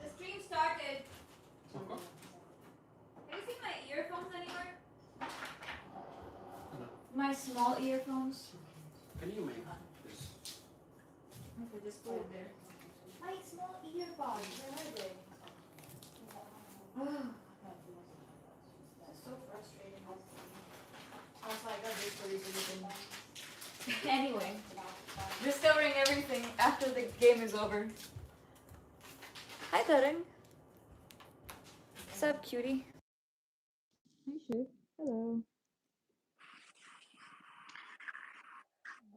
The stream started. Have you seen my earphones anywhere? My small earphones. Can you make this? Okay, just put it there. My small earbuds, where are they? That's so frustrating. I was like, I'll wait for you to Anyway, discovering everything after the game is over. Hi, Tarang. What's up, cutie? Hi, Shiv. Hello.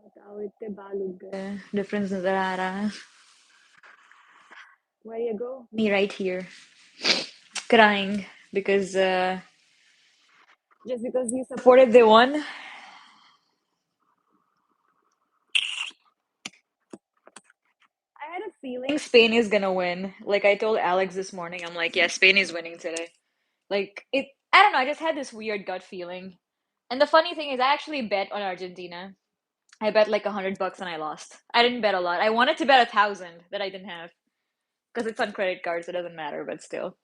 बताओ इतने बाल उग गए difference नजर आ रहा है Where you go? Me right here, crying because just because you supported they won. I had a feeling Spain is gonna win. Like I told Alex this morning, I'm like, yeah, Spain is winning today. Like it, I don't know. I just had this weird gut feeling. And the funny thing is, I actually bet on Argentina. I bet like $100 and I lost. I didn't bet a lot. I wanted to bet 1,000 that I didn't have because it's on credit cards. It doesn't matter, but still.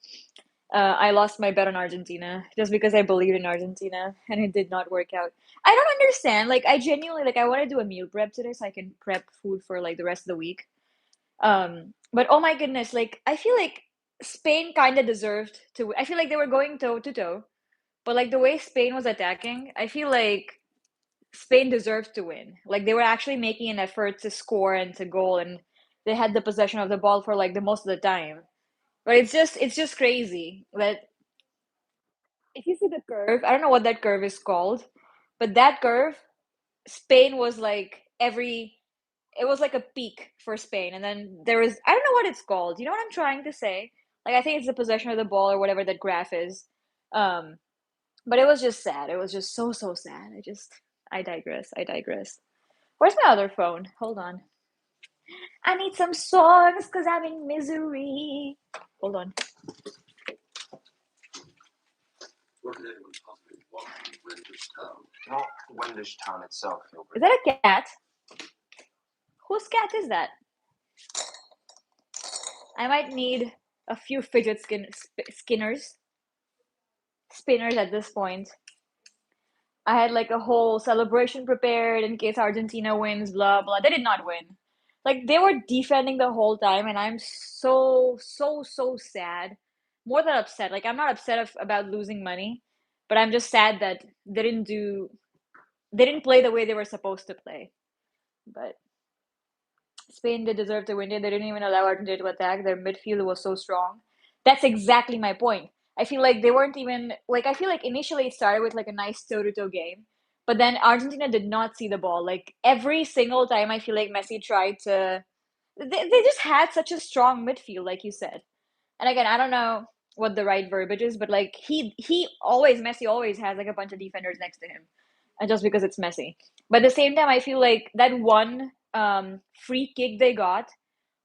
I lost my bet on Argentina just because I believed in Argentina and it did not work out. I don't understand. Like I genuinely like I want to do a meal prep today so I can prep food for like the rest of the week. But oh my goodness, like I feel like Spain kind of deserved to. I feel like they were going toe to toe, but like the way Spain was attacking, I feel like Spain deserved to win. Like they were actually making an effort to score and to goal, and they had the possession of the ball for like the most of the time. But it's just crazy that if you see the curve, I don't know what that curve is called, but that curve, Spain was like every it was like a peak for Spain, and then there was I don't know what it's called. You know what I'm trying to say? Like I think it's the possession of the ball or whatever that graph is. Um, but it was just sad. It was just so sad. I digress. I digress. Where's my other phone? Hold on. I need some songs because I'm in misery. Hold on. What could anyone possibly want in Windish Town? Not Windish Town itself, Gilbert. Is that a cat? Whose cat is that? I might need a few skinners, spinners at this point. I had like a whole celebration prepared in case Argentina wins, blah blah. They did not win. Like they were defending the whole time, and I'm so sad. More than upset. Like I'm not upset about losing money, but I'm just sad that they didn't play the way they were supposed to play. But Spain did deserve to win it. They didn't even allow Argentina to attack. Their midfield was so strong. That's exactly my point. I feel like they weren't even like I feel like initially it started with like a nice toe-to-toe game, but then Argentina did not see the ball. Like every single time I feel like Messi tried to they just had such a strong midfield, like you said. And again, I don't know what the right verbiage is, but like Messi always has like a bunch of defenders next to him, and just because it's Messi. But at the same time, I feel like that one free kick they got.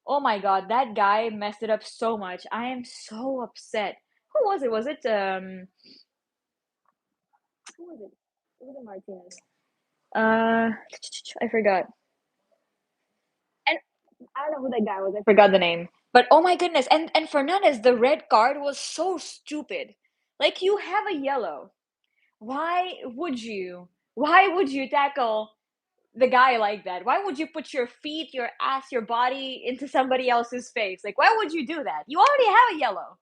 Oh my god, that guy messed it up so much. I am so upset. Who was it? Who was it? It wasn't Martinez. I forgot. And I don't know who that guy was. I forgot the name. But oh my goodness, and Fernandez, the red card was so stupid. Like you have a yellow. Why would you? Why would you tackle the guy like that? Why would you put your feet, your ass, your body into somebody else's face? Like why would you do that? You already have a yellow.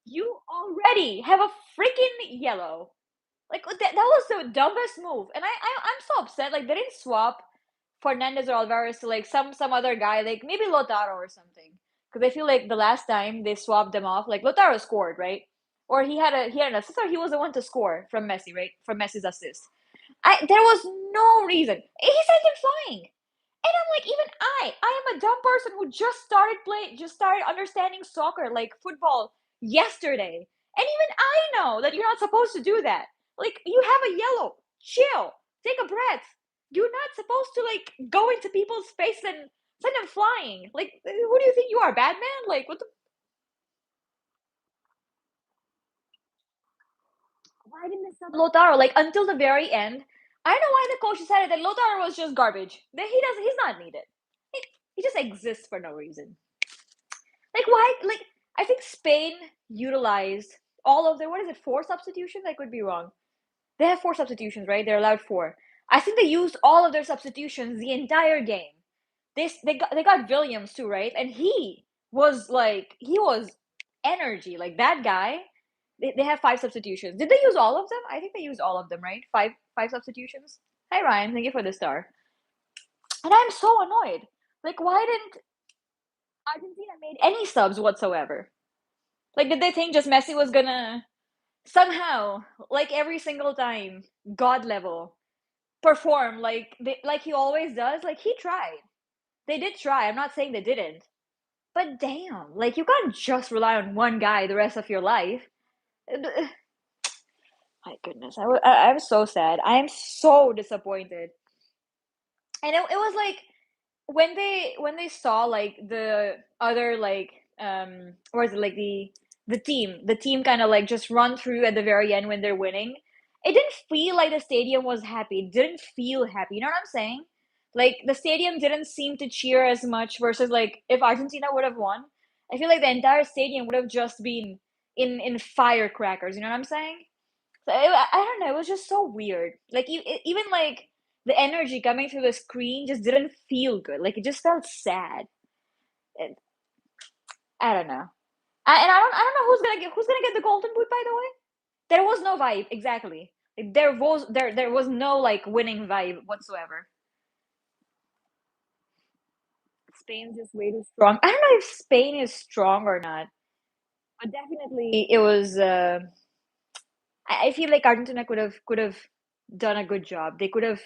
You already have a freaking yellow. Like that was the dumbest move. And I'm so upset. Like they didn't swap Fernandez or Alvarez to like some other guy, like maybe Lotaro or something. Because I feel like the last time they swapped them off, like Lotaro scored, right? Or he had an assist, or he was the one to score from Messi, right? From Messi's assist. There was no reason. He sent him flying. And I'm like, even I am a dumb person who just started understanding soccer, like football, yesterday. And even I know that you're not supposed to do that. Like, you have a yellow. Chill. Take a breath. You're not supposed to, like, go into people's face and send them flying. Like, who do you think you are, Batman? Like, what the. Why didn't they sub Lotaro? Like, until the very end, I know why the coach decided that Lothar was just garbage. That he's not needed. He, he just exists for no reason. Like why? Like I think Spain utilized all of their what is it? Four substitutions? I could be wrong. They have four substitutions, right? They're allowed four. I think they used all of their substitutions the entire game. They got Williams too, right? And he was energy. Like that guy. They have five substitutions. Did they use all of them? I think they used all of them, right? Five substitutions. Hi Ryan, thank you for the star. And I'm so annoyed. Like why didn't Argentina made any subs whatsoever? Like did they think just Messi was gonna somehow, like every single time, god level, perform like he always does? Like he tried. They did try. I'm not saying they didn't. But damn, like you can't just rely on one guy the rest of your life. My goodness, I'm so sad. I am so disappointed. And it was like when they saw like the other like or is it like the team kind of like just run through at the very end when they're winning. It didn't feel like the stadium was happy. It didn't feel happy. You know what I'm saying? Like the stadium didn't seem to cheer as much versus like if Argentina would have won, I feel like the entire stadium would have just been in firecrackers. You know what I'm saying? So I don't know. It was just so weird. Like even like the energy coming through the screen just didn't feel good. Like it just felt sad. It, I don't know. And I don't know who's gonna get the golden boot. By the way, there was no vibe exactly. Like, there was no like winning vibe whatsoever. Spain's just way too strong. I don't know if Spain is strong or not, but definitely it was. I feel like Argentina could have done a good job. They could have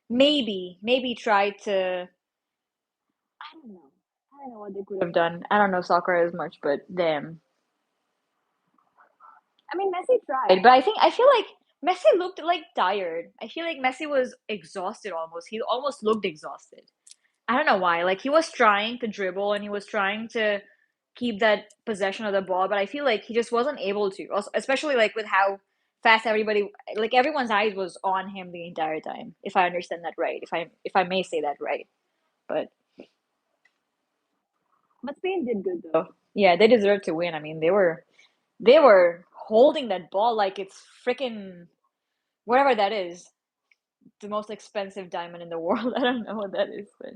maybe try to. I don't know. I don't know what they could have done. I don't know soccer as much, but damn. I mean, Messi tried, but I feel like Messi looked like tired. I feel like Messi was exhausted almost. He almost looked exhausted. I don't know why. Like he was trying to dribble and he was trying to keep that possession of the ball, but I feel like he just wasn't able to. Also, especially like with how fast everybody, like everyone's eyes was on him the entire time. If I understand that right, if I may say that right, but Spain did good though. Yeah, they deserve to win. I mean, they were holding that ball like it's freaking whatever that is, the most expensive diamond in the world. I don't know what that is, but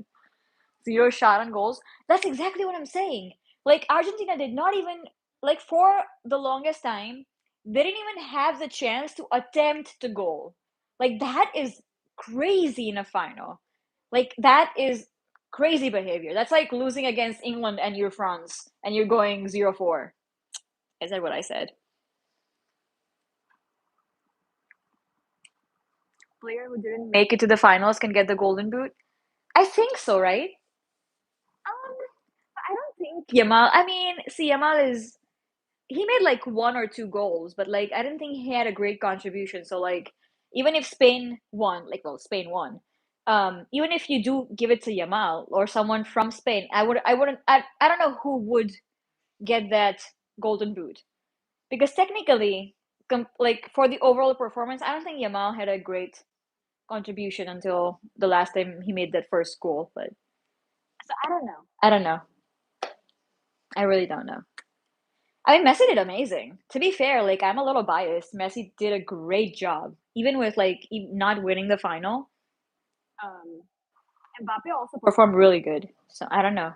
zero shot on goals. That's exactly what I'm saying. Like Argentina did not even like for the longest time, they didn't even have the chance to attempt to goal. Like that is crazy in a final. Like that is crazy behavior. That's like losing against England and you're France and you're going 0-4. I said what I said. Player who didn't make it to the finals can get the golden boot. I think so, right? Um, I don't think Yamal. I mean, see, Yamal is he made like one or two goals, but like I didn't think he had a great contribution. So like even if Spain won, like well, Spain won. Even if you do give it to Yamal or someone from Spain, I don't know who would get that golden boot because technically, like for the overall performance, I don't think Yamal had a great contribution until the last time he made that first goal. But so I don't know. I don't know. I really don't know. I mean, Messi did amazing. To be fair, like I'm a little biased. Messi did a great job, even with like not winning the final. Um, Mbappe also performed really good. So I don't know.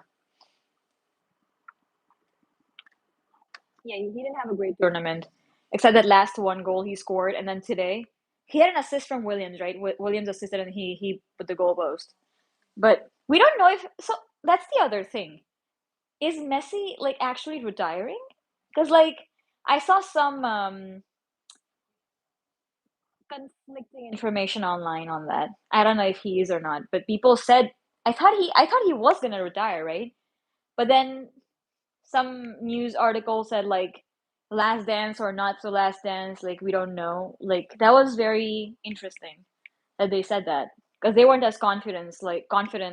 Yeah, he didn't have a great tournament, except that last one goal he scored, and then today he had an assist from Williams, right? Williams assisted, and he put the goal post. But we don't know if so. That's the other thing. Is Messi like actually retiring? Because like I saw some conflicting information online on that. I don't know if he is or not, but people said I thought he was gonna retire, right? But then some news article said like last dance or not so last dance, like we don't know. Like that was very interesting that they said that because they weren't as confident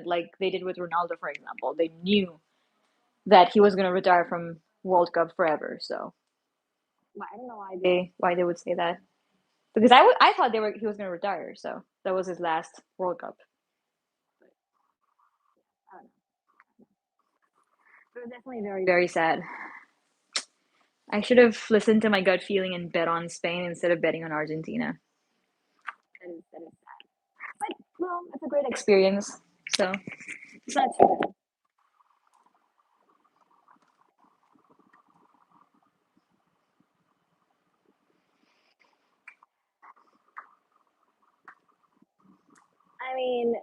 like they did with Ronaldo, for example. They knew that he was gonna retire from World Cup forever. So I don't know why they would say that because I thought he was gonna retire. So. That was his last World Cup. I don't know. It was definitely very, very sad. I should have listened to my gut feeling and bet on Spain instead of betting on Argentina. That is sad. But, well, it's a great experience. So, it's not too bad. I mean,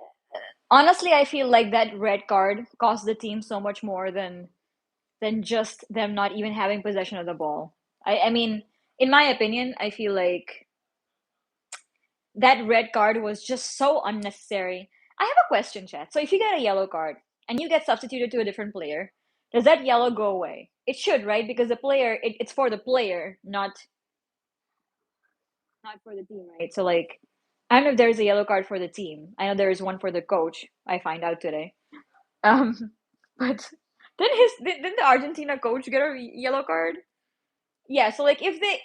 honestly, I feel like that red card cost the team so much more than just them not even having possession of the ball. I mean, in my opinion, I feel like that red card was just so unnecessary. I have a question, chat. So if you get a yellow card and you get substituted to a different player, does that yellow go away? It should, right? Because the player, it's for the player, not for the team, right? So like, I don't know if there's a yellow card for the team. I know there is one for the coach. I find out today. Um, but didn't the Argentina coach get a yellow card? Yeah, so like if they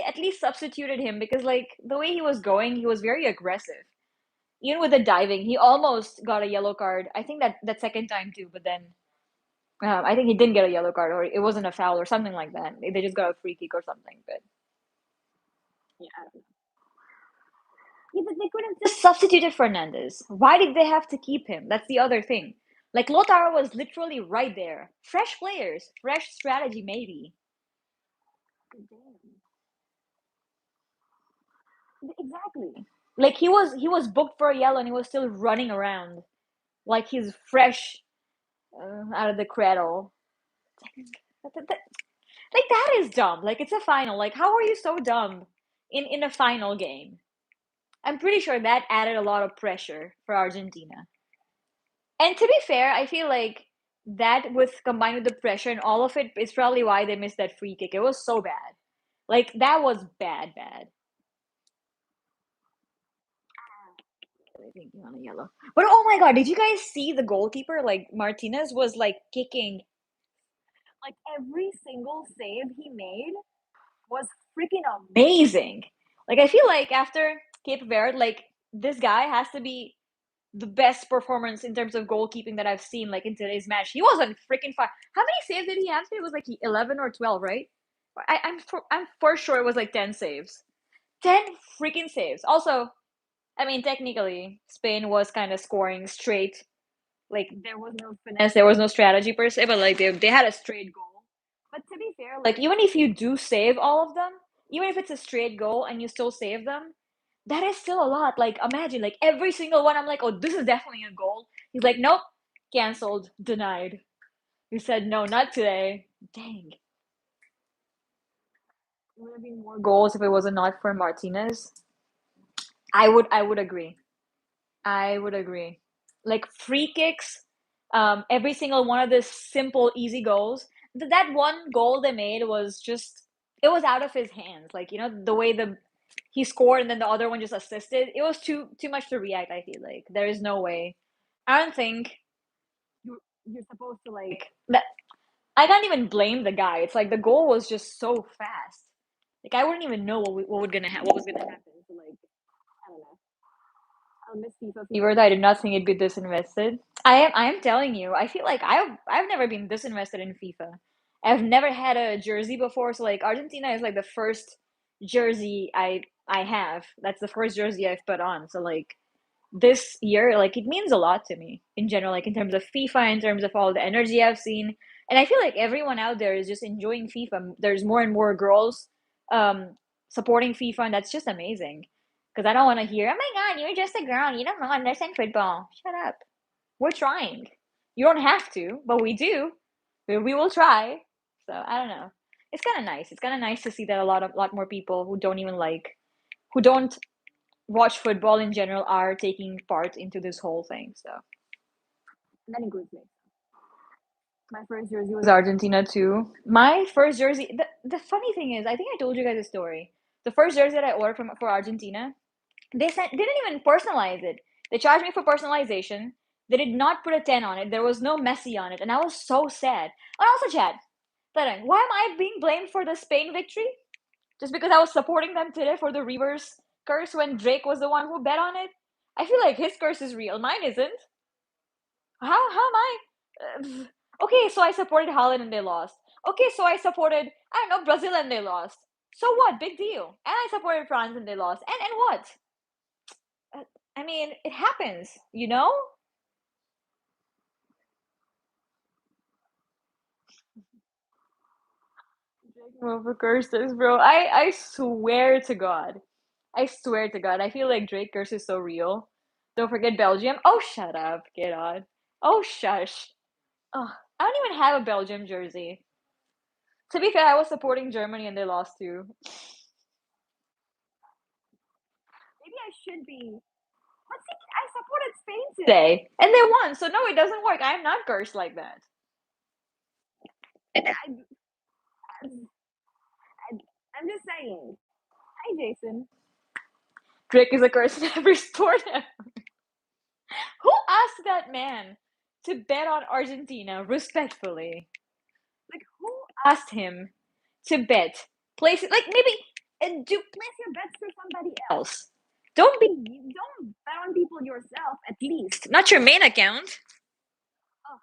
at least substituted him because like the way he was going, he was very aggressive. Even with the diving, he almost got a yellow card. I think that second time too, but then I think he didn't get a yellow card or it wasn't a foul or something like that. They just got a free kick or something. But yeah, I don't know. Yeah, but they could have just substituted Fernandez. Why did they have to keep him? That's the other thing. Like Lotaro was literally right there. Fresh players, fresh strategy, maybe. Exactly. Like he was booked for a yellow and he was still running around like he's fresh out of the cradle. Like that is dumb. Like it's a final. Like how are you so dumb in a final game? I'm pretty sure that added a lot of pressure for Argentina. And to be fair, I feel like that with combined with the pressure and all of it is probably why they missed that free kick. It was so bad. Like that was bad, bad. I think on a yellow. But oh my god, did you guys see the goalkeeper? Like Martinez was like kicking. Like every single save he made was freaking amazing. Like I feel like after Cape Verde, like this guy has to be the best performance in terms of goalkeeping that I've seen like in today's match. He wasn't freaking far. How many saves did he have today? It was like 11 or 12, right? I'm for sure it was like 10 saves. 10 freaking saves. Also, I mean technically Spain was kind of scoring straight. Like there was no finesse, there was no strategy per se, but like they had a straight goal. But to be fair, like even if you do save all of them, even if it's a straight goal and you still save them, that is still a lot. Like imagine like every single one I'm like, "Oh, this is definitely a goal." He's like, "Nope, canceled, denied." He said, "No, not today." Dang. It would have been more goals if it was not for Martinez. I would agree. I would agree. Like free kicks, every single one of the simple, easy goals. That one goal they made was just it was out of his hands. Like the way the he scored and then the other one just assisted. It was too much to react. I feel like there is no way. I don't think you're supposed to like that. I can't even blame the guy. It's like the goal was just so fast. Like I wouldn't even know what was gonna happen. So like I don't know. I'll miss FIFA fever. I did not think it'd be this invested. I am telling you, I feel like I've never been this invested in FIFA. I've never had a jersey before, so like Argentina is like the first jersey I have. That's the first jersey I've put on. So like this year, like it means a lot to me in general, like in terms of FIFA, in terms of all the energy I've seen. And I feel like everyone out there is just enjoying FIFA. There's more and more girls um supporting FIFA, and that's just amazing. Because I don't want to hear, oh my God, you're just a girl. You don't understand football. Shut up. We're trying. You don't have to, but we do. We will try. So I don't know. It's kind of nice. It's kind of nice to see that a lot more people who don't even like, who don't watch football in general are taking part into this whole thing. So that includes me. My first jersey was Argentina too. My first jersey. The funny thing is, I think I told you guys a story. The first jersey that I ordered for Argentina, didn't even personalize it. They charged me for personalization. They did not put a 10 on it. There was no Messi on it, and I was so sad. And also, Chad, why am I being blamed for the Spain victory? Just because I was supporting them today for the reverse curse when Drake was the one who bet on it? I feel like his curse is real. Mine isn't. How am I? Okay, so I supported Holland and they lost. Okay, so I supported, I don't know, Brazil and they lost. So what? Big deal. And I supported France and they lost. And what? I mean, it happens, you know? Over curses, bro. I swear to God. I swear to God. I feel like Drake curse is so real. Don't forget Belgium. Oh, shut up. Get on. Oh, shush. Oh, I don't even have a Belgium jersey. To be fair, I was supporting Germany and they lost too. Maybe I should be. But see, I supported Spain today and they won. So no, it doesn't work. I'm not cursed like that. I'm just saying. Hi, Jason. Drake is a curse in every sport. Who asked that man to bet on Argentina respectfully? Like, who asked him to bet? Place it, like, maybe do place your bets for somebody else. Don't bet on people yourself, at least. Not your main account. Oh,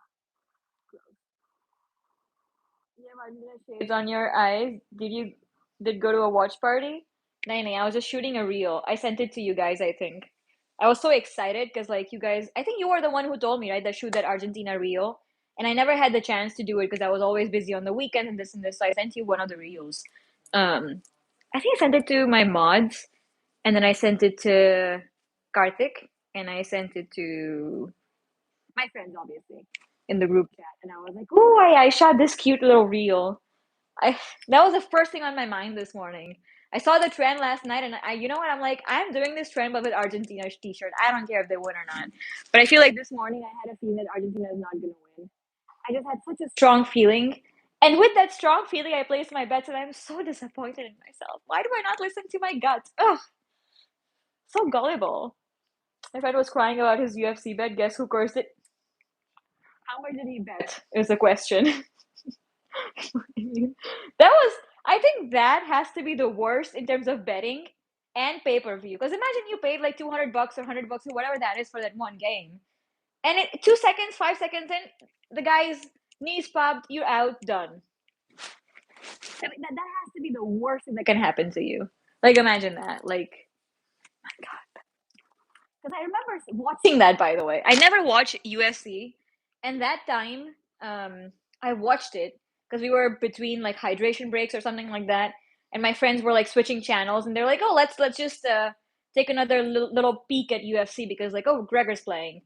you have Argentina shades on your eyes. Did go to a watch party? No, no, I was just shooting a reel. I sent it to you guys, I think. I was so excited because like you guys, I think you were the one who told me, right, that shoot that Argentina reel. And I never had the chance to do it because I was always busy on the weekend and this and this. So I sent you one of the reels. Um, I think I sent it to my mods, and then I sent it to Karthik, and I sent it to my friends, obviously, in the group chat. And I was like, "Oh, I shot this cute little reel." I That was the first thing on my mind this morning. I saw the trend last night, and you know what? I'm like, I'm doing this trend, but with Argentina t-shirt. I don't care if they win or not. But I feel like this morning I had a feeling that Argentina is not gonna win. I just had such a strong feeling, and with that strong feeling, I placed my bets, and I'm so disappointed in myself. Why do I not listen to my gut? Ugh, so gullible. My friend was crying about his UFC bet. Guess who cursed it? How much did he bet? Is the question. That was, I think that has to be the worst in terms of betting and pay per view. Because imagine you paid like $200 or $100 or whatever that is for that one game, and 2 seconds, 5 seconds in, the guy's knees popped, you're out, done. I mean, that has to be the worst thing that can happen to you. Like imagine that. Like, because I remember watching that. By the way, I never watched UFC, and that time, I watched it because we were between like hydration breaks or something like that, and my friends were like switching channels, and they're like, "Oh, let's just take another little peek at UFC because like, oh, Gregor's playing."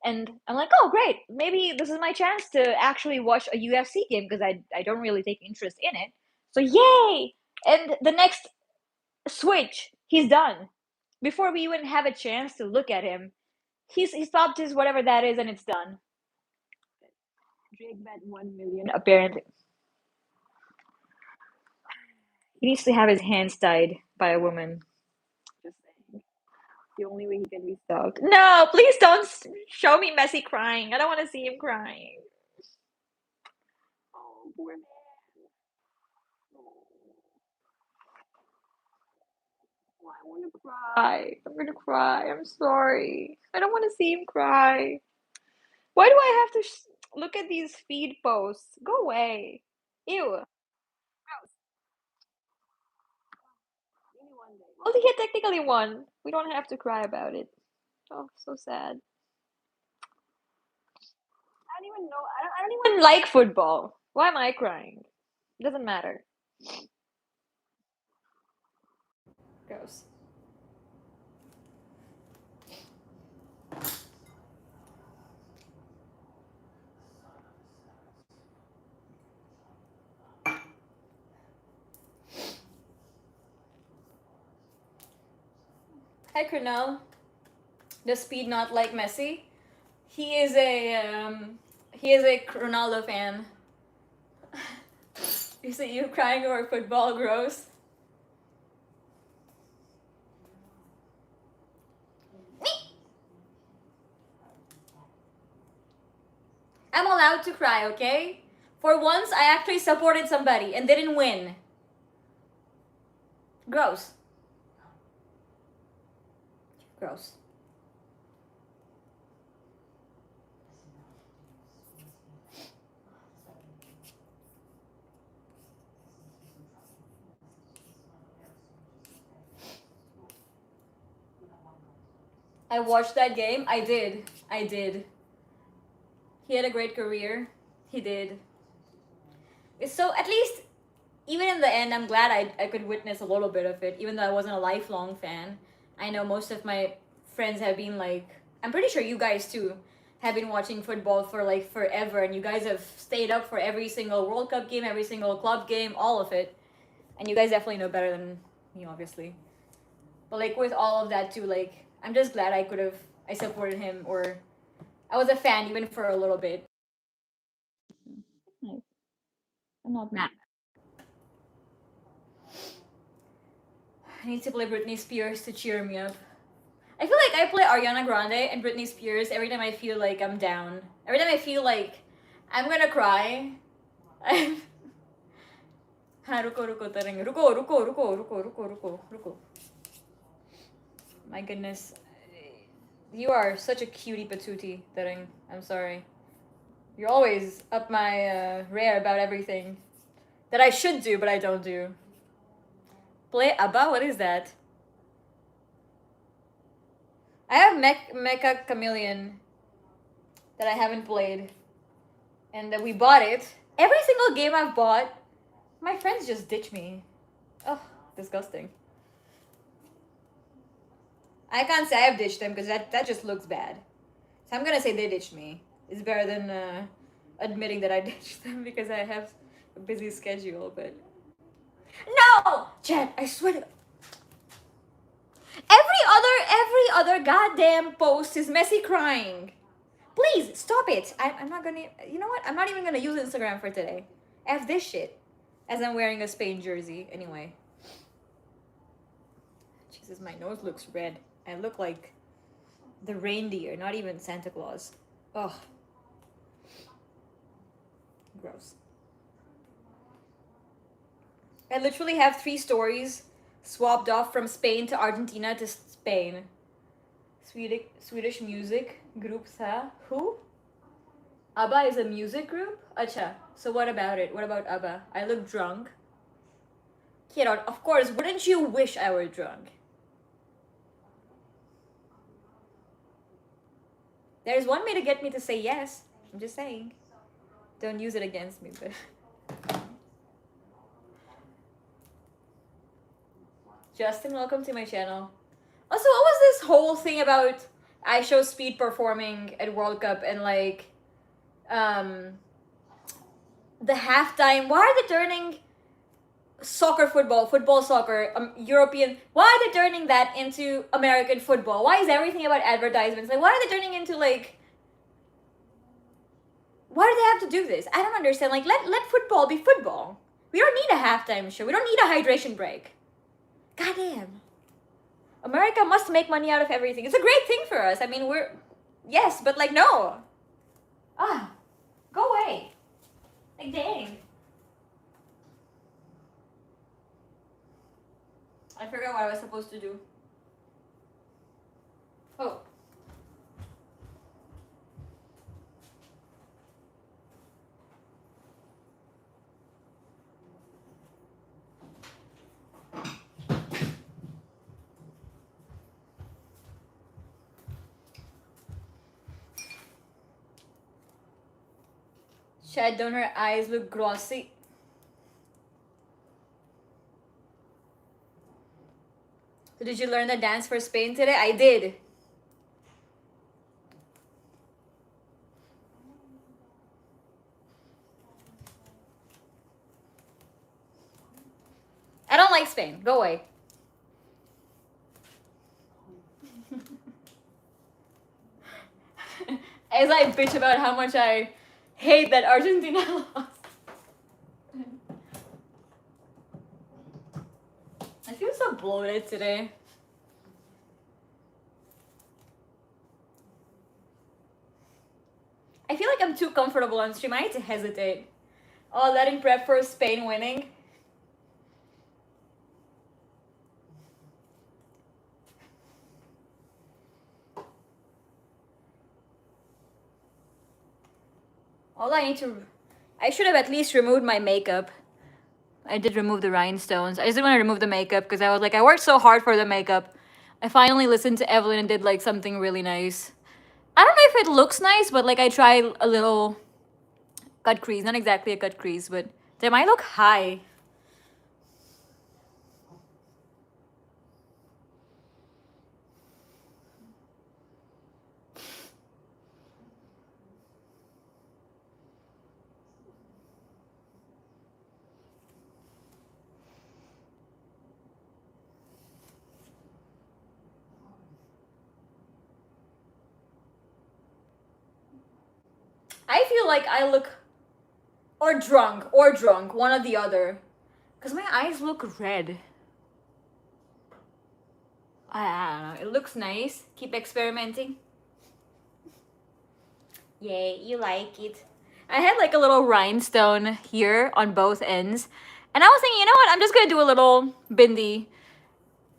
And I'm like, oh, great. Maybe this is my chance to actually watch a UFC game because I don't really take interest in it. So, yay! And the next switch, he's done. Before we even have a chance to look at him, he stopped his whatever that is and it's done. Drake bet 1 million, apparently. He needs to have his hands tied by a woman. Just saying. The only way he can be stopped. No, please don't show me Messi crying. I don't want to see him crying. Oh, poor man. Oh, I want to cry. I'm gonna cry. I'm sorry. I don't want to see him cry. Why do I have to look at these feed posts? Go away. Ew. Gross. Maybe one day. Well, he technically won. We don't have to cry about it. Oh, so sad. I don't even know. I don't even like football. Why am I crying? It doesn't matter. Gross. Hi, Cornell. Does Speed not like Messi? He is a Ronaldo fan. You see you crying over football, gross. I'm allowed to cry, okay? For once, I actually supported somebody and didn't win. Gross. Gross. I watched that game. I did. I did. He had a great career. He did. So at least, even in the end, I'm glad I could witness a little bit of it, even though I wasn't a lifelong fan. I know most of my friends have been like, I'm pretty sure you guys too have been watching football for like forever, and you guys have stayed up for every single World Cup game, every single club game, all of it. And you guys definitely know better than me, obviously. But like with all of that too, like I'm just glad I supported him, or I was a fan even for a little bit. Nice. I'm not mad. I need to play Britney Spears to cheer me up. I feel like I play Ariana Grande and Britney Spears every time I feel like I'm down. Every time I feel like I'm gonna cry. Ha, ruko, ruko, tarang. Ruko, ruko, ruko, ruko, ruko, ruko, ruko. My goodness. You are such a cutie patootie, Tarang. I'm sorry. You're always up my rear about everything that I should do, but I don't do. Play ABBA? What is that? I have Mecha Chameleon that I haven't played, and we bought it. Every single game I've bought, my friends just ditch me. Oh, disgusting. I can't say I've ditched them because that just looks bad. So I'm gonna say they ditched me. It's better than admitting that I ditched them because I have a busy schedule, but... No! Chad, I swear to... Every other goddamn post is Messi crying. Please, stop it. I'm not gonna... You know what? I'm not even gonna use Instagram for today. F this shit. As I'm wearing a Spain jersey. Anyway. Jesus, my nose looks red. I look like the reindeer, not even Santa Claus. Ugh. Gross. I literally have 3 stories swapped off from Spain to Argentina to Spain. Swedish music group tha. Who? ABBA is a music group? Acha. So what about it? What about ABBA? I look drunk. Kiddo, of course, wouldn't you wish I were drunk? There's one way to get me to say yes. I'm just saying. Don't use it against me, but... Justin, welcome to my channel. Also, what was this whole thing about I show speed performing at World Cup and like the halftime? Why are they turning football soccer, European? Why are they turning that into American football? Why is everything about advertisements? Like, why are they turning into like? Why do they have to do this? I don't understand. Like, let football be football. We don't need a halftime show. We don't need a hydration break. Goddamn. America must make money out of everything. It's a great thing for us. I mean, yes, but like, no. Ah, go away. Like, dang. I forgot what I was supposed to do. Oh. Chad, don't her eyes look glossy? So did you learn the dance for Spain today? I did. I don't like Spain. Go away. As I bitch about how much I hate that Argentina lost. I feel so bloated today. I feel like I'm too comfortable on stream. I need to hesitate. Oh, letting prep for Spain winning. I should have at least removed my makeup. I did remove the rhinestones. I just didn't want to remove the makeup because I was like, I worked so hard for the makeup. I finally listened to Evelyn and did like something really nice. I don't know if it looks nice, but like I tried a little cut crease. Not exactly a cut crease, but they might look high. I feel like I look or drunk, one or the other. Because my eyes look red. I don't know. It looks nice. Keep experimenting. Yay, you like it. I had like a little rhinestone here on both ends. And I was thinking, you know what? I'm just going to do a little bindi.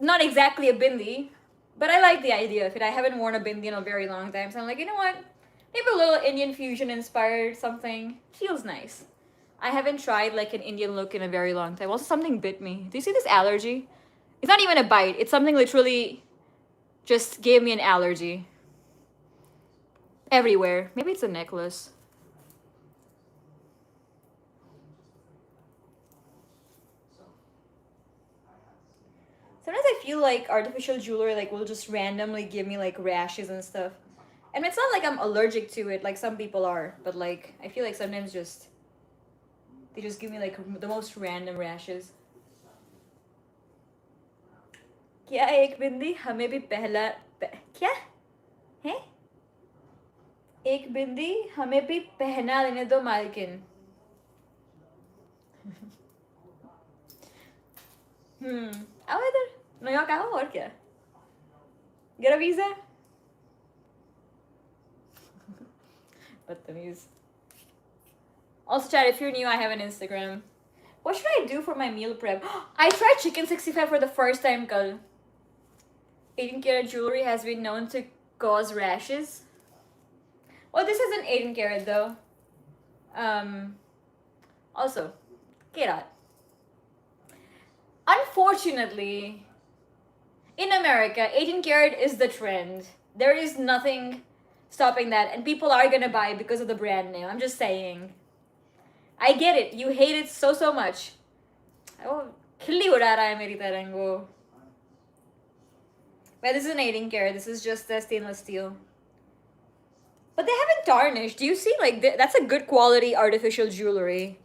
Not exactly a bindi, but I like the idea of it. I haven't worn a bindi in a very long time. So I'm like, you know what? Maybe a little Indian fusion inspired something. Feels nice. I haven't tried like an Indian look in a very long time. Also, something bit me. Do you see this allergy? It's not even a bite. It's something literally just gave me an allergy. Everywhere. Maybe it's a necklace. Sometimes I feel like artificial jewelry like will just randomly give me like rashes and stuff. And it's not like I'm allergic to it like some people are, but like I feel like sometimes just they just give me like the most random rashes. क्या एक बिंदी हमें भी क्या है एक बिंदी हमें भी पहना लेने दो मालकिन. आओ इधर न्यूयॉर्क आओ और क्या. Get a visa. बदतमीज. Also, chat, if you're new, I have an Instagram. What should I do for my meal prep? I tried chicken 65 for the first time, kal. 18-karat jewelry has been known to cause rashes. Well, this isn't 18-karat though. Also, karat. Unfortunately, in America, 18-karat is the trend. There is nothing stopping that, and people are gonna buy because of the brand name. I'm just saying. I get it. You hate it so much. Oh, खिल्ली उड़ा रहा है मेरी तरंग वो. But this is an 18-karat. This is just the stainless steel. But they haven't tarnished. Do you see? Like, that's a good quality artificial jewelry.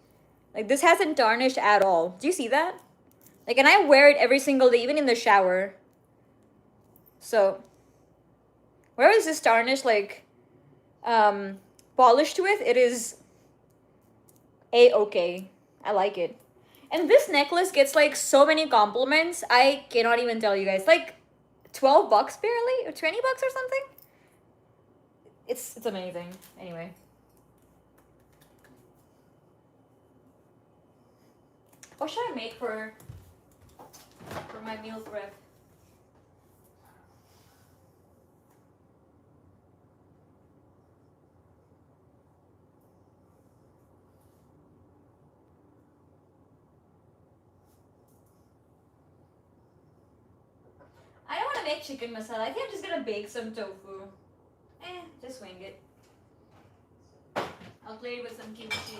Like, this hasn't tarnished at all. Do you see that? Like, and I wear it every single day, even in the shower. So, where is this tarnish, like, polished with? It is A-okay. I like it. And this necklace gets, like, so many compliments. I cannot even tell you guys. Like, $12 barely? Or $20 or something? It's amazing. Anyway. What should I make for my meal prep? I don't want to make chicken masala. I think I'm just gonna bake some tofu. Just wing it. I'll play it with some kimchi.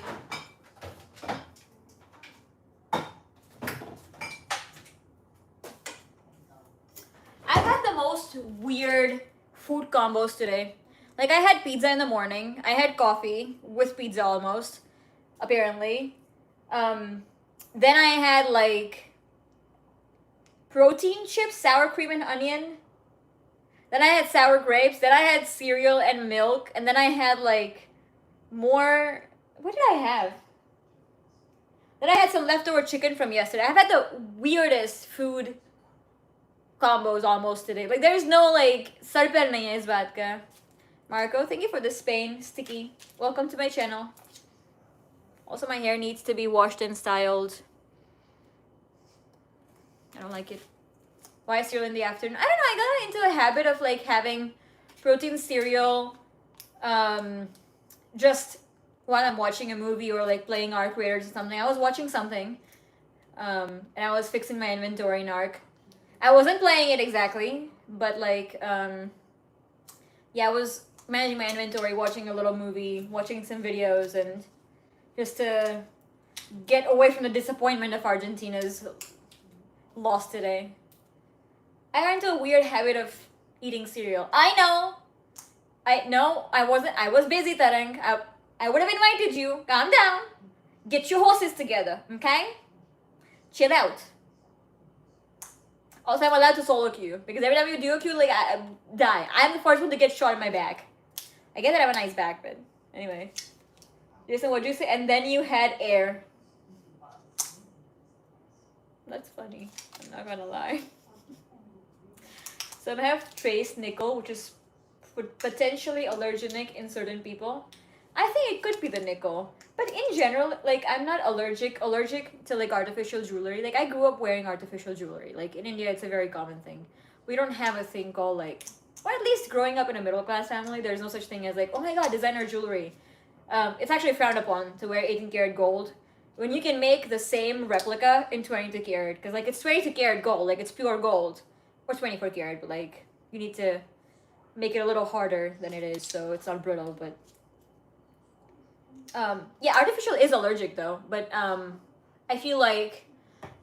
I've had the most weird food combos today. Like, I had pizza in the morning. I had coffee with pizza almost, apparently. Then I had, like, protein chips, sour cream and onion. Then I had sour grapes. Then I had cereal and milk. And then I had, like, more... What did I have? Then I had some leftover chicken from yesterday. I've had the weirdest food combos almost today. Like, there's no, like, sar per nahi hai is baat ka. Marco, thank you for the Spain sticky. Welcome to my channel. Also, my hair needs to be washed and styled. I don't like it. Why cereal in the afternoon? I don't know. I got into a habit of like having protein cereal just while I'm watching a movie or like playing Arc Raiders or something. I was watching something and I was fixing my inventory in Arc. I wasn't playing it exactly, but like yeah, I was managing my inventory, watching a little movie, watching some videos, and just to get away from the disappointment of Argentina's loss today. I got into a weird habit of eating cereal. I know. I wasn't. I was busy, Tarang. I would have invited you. Calm down. Get your horses together, okay? Chill out. Also, I'm allowed to solo queue because every time you do a queue, like I die. I'm the first one to get shot in my back. I guess I have a nice back, but anyway. Jason, what'd you say? And then you had air. That's funny. I'm not gonna lie. So I have trace nickel, which is potentially allergenic in certain people. I think it could be the nickel. But in general, like I'm not allergic to like artificial jewelry. Like I grew up wearing artificial jewelry. Like in India it's a very common thing. We don't have a thing called like, or at least growing up in a middle class family, there's no such thing as like, oh my god, designer jewelry. It's actually frowned upon to wear 18 karat gold when you can make the same replica in 22 karat, because like it's 22 karat gold, like it's pure gold, or 24 karat, but like you need to make it a little harder than it is so it's not brittle. But yeah, artificial is allergic though, but I feel like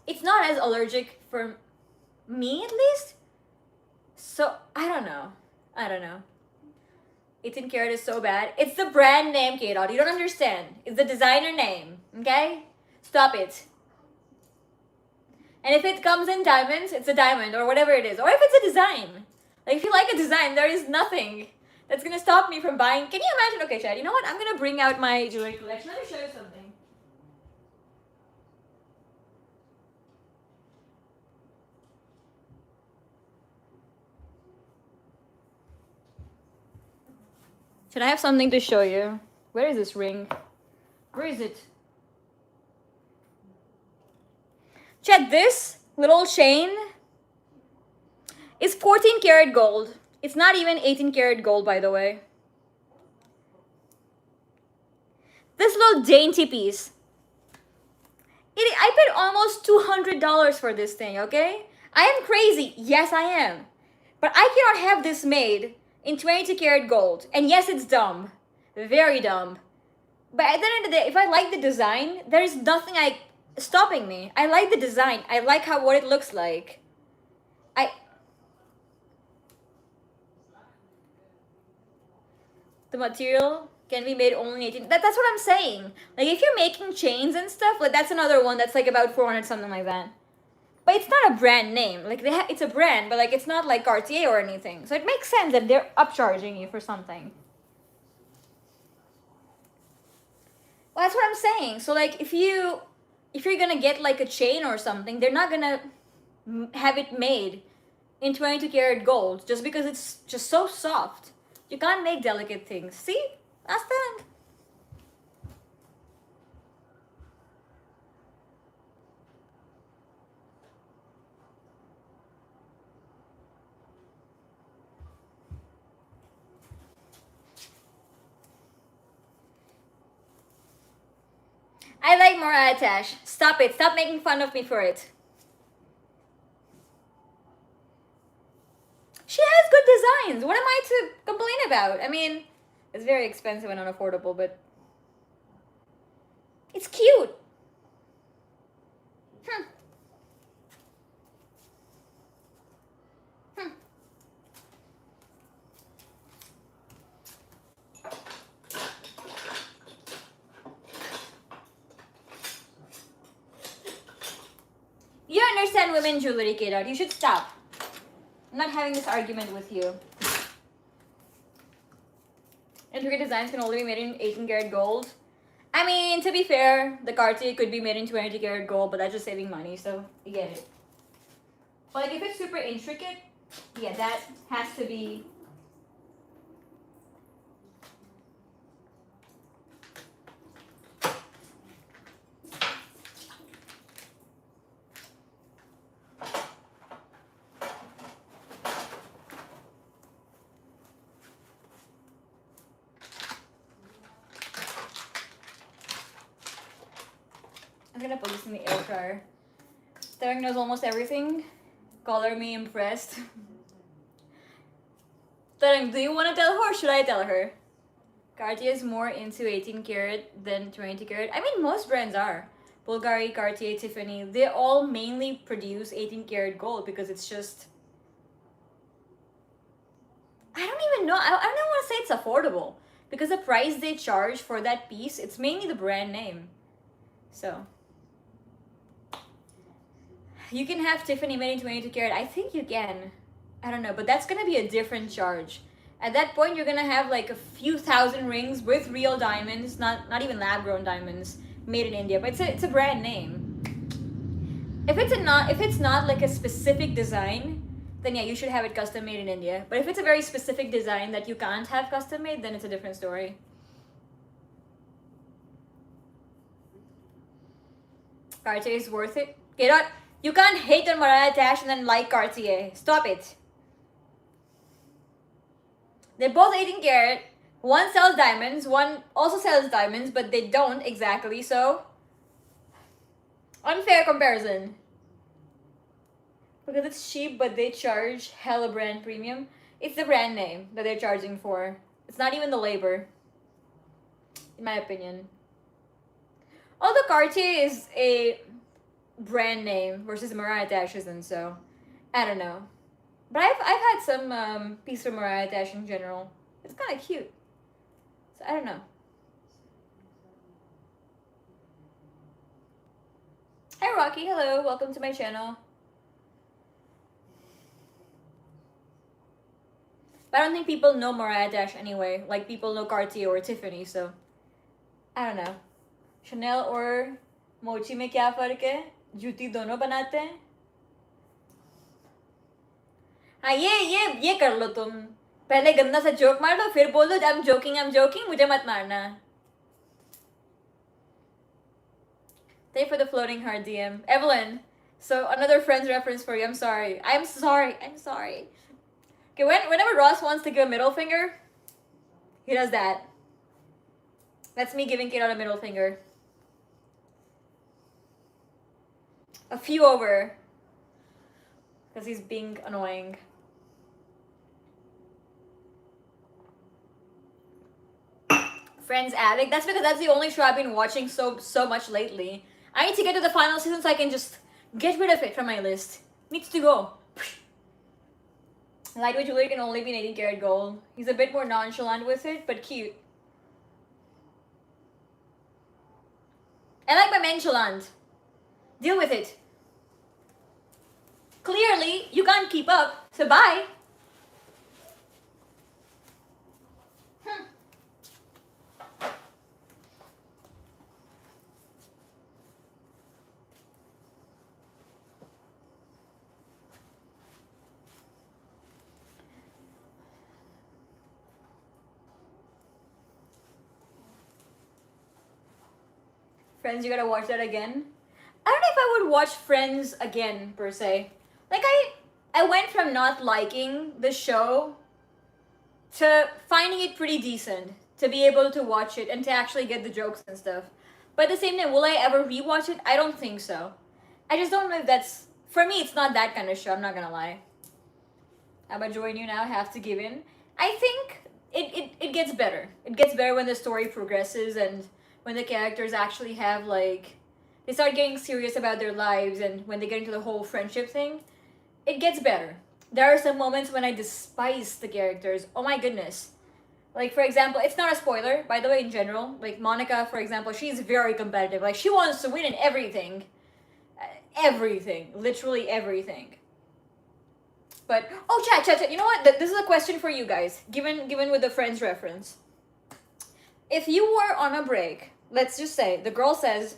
it's not as allergic for me at least. So I don't know. 18 karat is so bad. It's the brand name, K-Dot. You don't understand. It's the designer name, okay? Stop it. And if it comes in diamonds, it's a diamond or whatever it is. Or if it's a design. Like if you like a design, there is nothing that's gonna stop me from buying. Can you imagine? Okay, Chad, you know what? I'm gonna bring out my jewelry collection. Let me show you something. Should I have something to show you? Where is this ring? Where is it? Chad, this little chain is 14 karat gold. It's not even 18 karat gold, by the way. This little dainty piece. I paid almost $200 for this thing, okay? I am crazy. Yes, I am. But I cannot have this made in 22 karat gold. And yes, it's dumb. Very dumb. But at the end of the day, if I like the design, there is nothing stopping me. I like the design. I like what it looks like. The material can be made only 18. That's what I'm saying. Like if you're making chains and stuff, like that's another one that's like about 400, something like that. But it's not a brand name. Like it's a brand, but like it's not like Cartier or anything. So it makes sense that they're upcharging you for something. Well, that's what I'm saying. So like if you're gonna get like a chain or something, they're not gonna have it made in 22 karat gold just because it's just so soft. You can't make delicate things. See? That's that. I like Mariah Tash. Stop it. Stop making fun of me for it. She has good designs. What am I to complain about? I mean, it's very expensive and unaffordable, but it's cute. You understand women jewelry, K-Dot. You should stop. I'm not having this argument with you. Intricate designs can only be made in 18 karat gold. I mean, to be fair, the Cartier could be made in 22 karat gold, but that's just saving money, so you get it. But like if it's super intricate, yeah, that has to be. I'm gonna put this in the air fryer. Derek knows almost everything. Color me impressed. Tarang, do you want to tell her or should I tell her? Cartier is more into 18 karat than 20 karat. I mean, most brands are. Bulgari, Cartier, Tiffany, they all mainly produce 18 karat gold because it's just. I don't even know. I don't want to say it's affordable because the price they charge for that piece, it's mainly the brand name. So. You can have Tiffany made in 22 karat. I think you can. I don't know, but that's gonna be a different charge. At that point, you're gonna have like a few thousand rings with real diamonds, not even lab grown diamonds, made in India. But it's a brand name. If it's not like a specific design, then yeah, you should have it custom made in India. But if it's a very specific design that you can't have custom made, then it's a different story. Cartier is worth it. You can't hate on Mariah Dash and then like Cartier. Stop it. They're both 18 karat. One sells diamonds, one also sells diamonds, but they don't exactly, so unfair comparison. Because it's cheap, but they charge hella brand premium. It's the brand name that they're charging for. It's not even the labor, in my opinion. Although Cartier is a brand name versus Mariah Dash isn't, so I don't know. But I've had some piece from Mariah Dash in general. It's kind of cute. So I don't know. Hi Rocky, hello, welcome to my channel. But I don't think people know Mariah Dash anyway. Like people know Cartier or Tiffany, so I don't know. Chanel or Mochi में क्या फर्क है? जूती दोनों बनाते हैं. हाँ ये कर लो तुम. पहले गंदा सा जोक मार लो, फिर बोल दो I'm joking, मुझे मत मारना. Thank you for the floating heart DM. Evelyn, so another friend's reference for you. I'm sorry. Okay, whenever Ross wants to give a middle finger, he does that. That's me giving Kate a middle finger. A few over. Because he's being annoying. Friends Addict. That's because that's the only show I've been watching so much lately. I need to get to the final season so I can just get rid of it from my list. Needs to go. Lightweight jewelry can only be in 18 karat gold. He's a bit more nonchalant with it, but cute. I like my nonchalant. Deal with it. Clearly, you can't keep up, so bye. Friends, you gotta watch that again. I don't know if I would watch Friends again, per se. Like, I went from not liking the show to finding it pretty decent, to be able to watch it and to actually get the jokes and stuff. But at the same time, will I ever rewatch it? I don't think so. I just don't know if that's... For me, it's not that kind of show, I'm not gonna lie. I'm gonna join you now, have to give in. I think it gets better. It gets better when the story progresses and when the characters actually have, like... They start getting serious about their lives and when they get into the whole friendship thing. It gets better. There are some moments when I despise the characters. Oh my goodness. Like, for example, it's not a spoiler, by the way, in general. Like, Monica, for example, she's very competitive. Like, she wants to win in everything. Everything. Literally everything. But, oh, chat. You know what? This is a question for you guys, given with the Friends reference. If you were on a break, let's just say, the girl says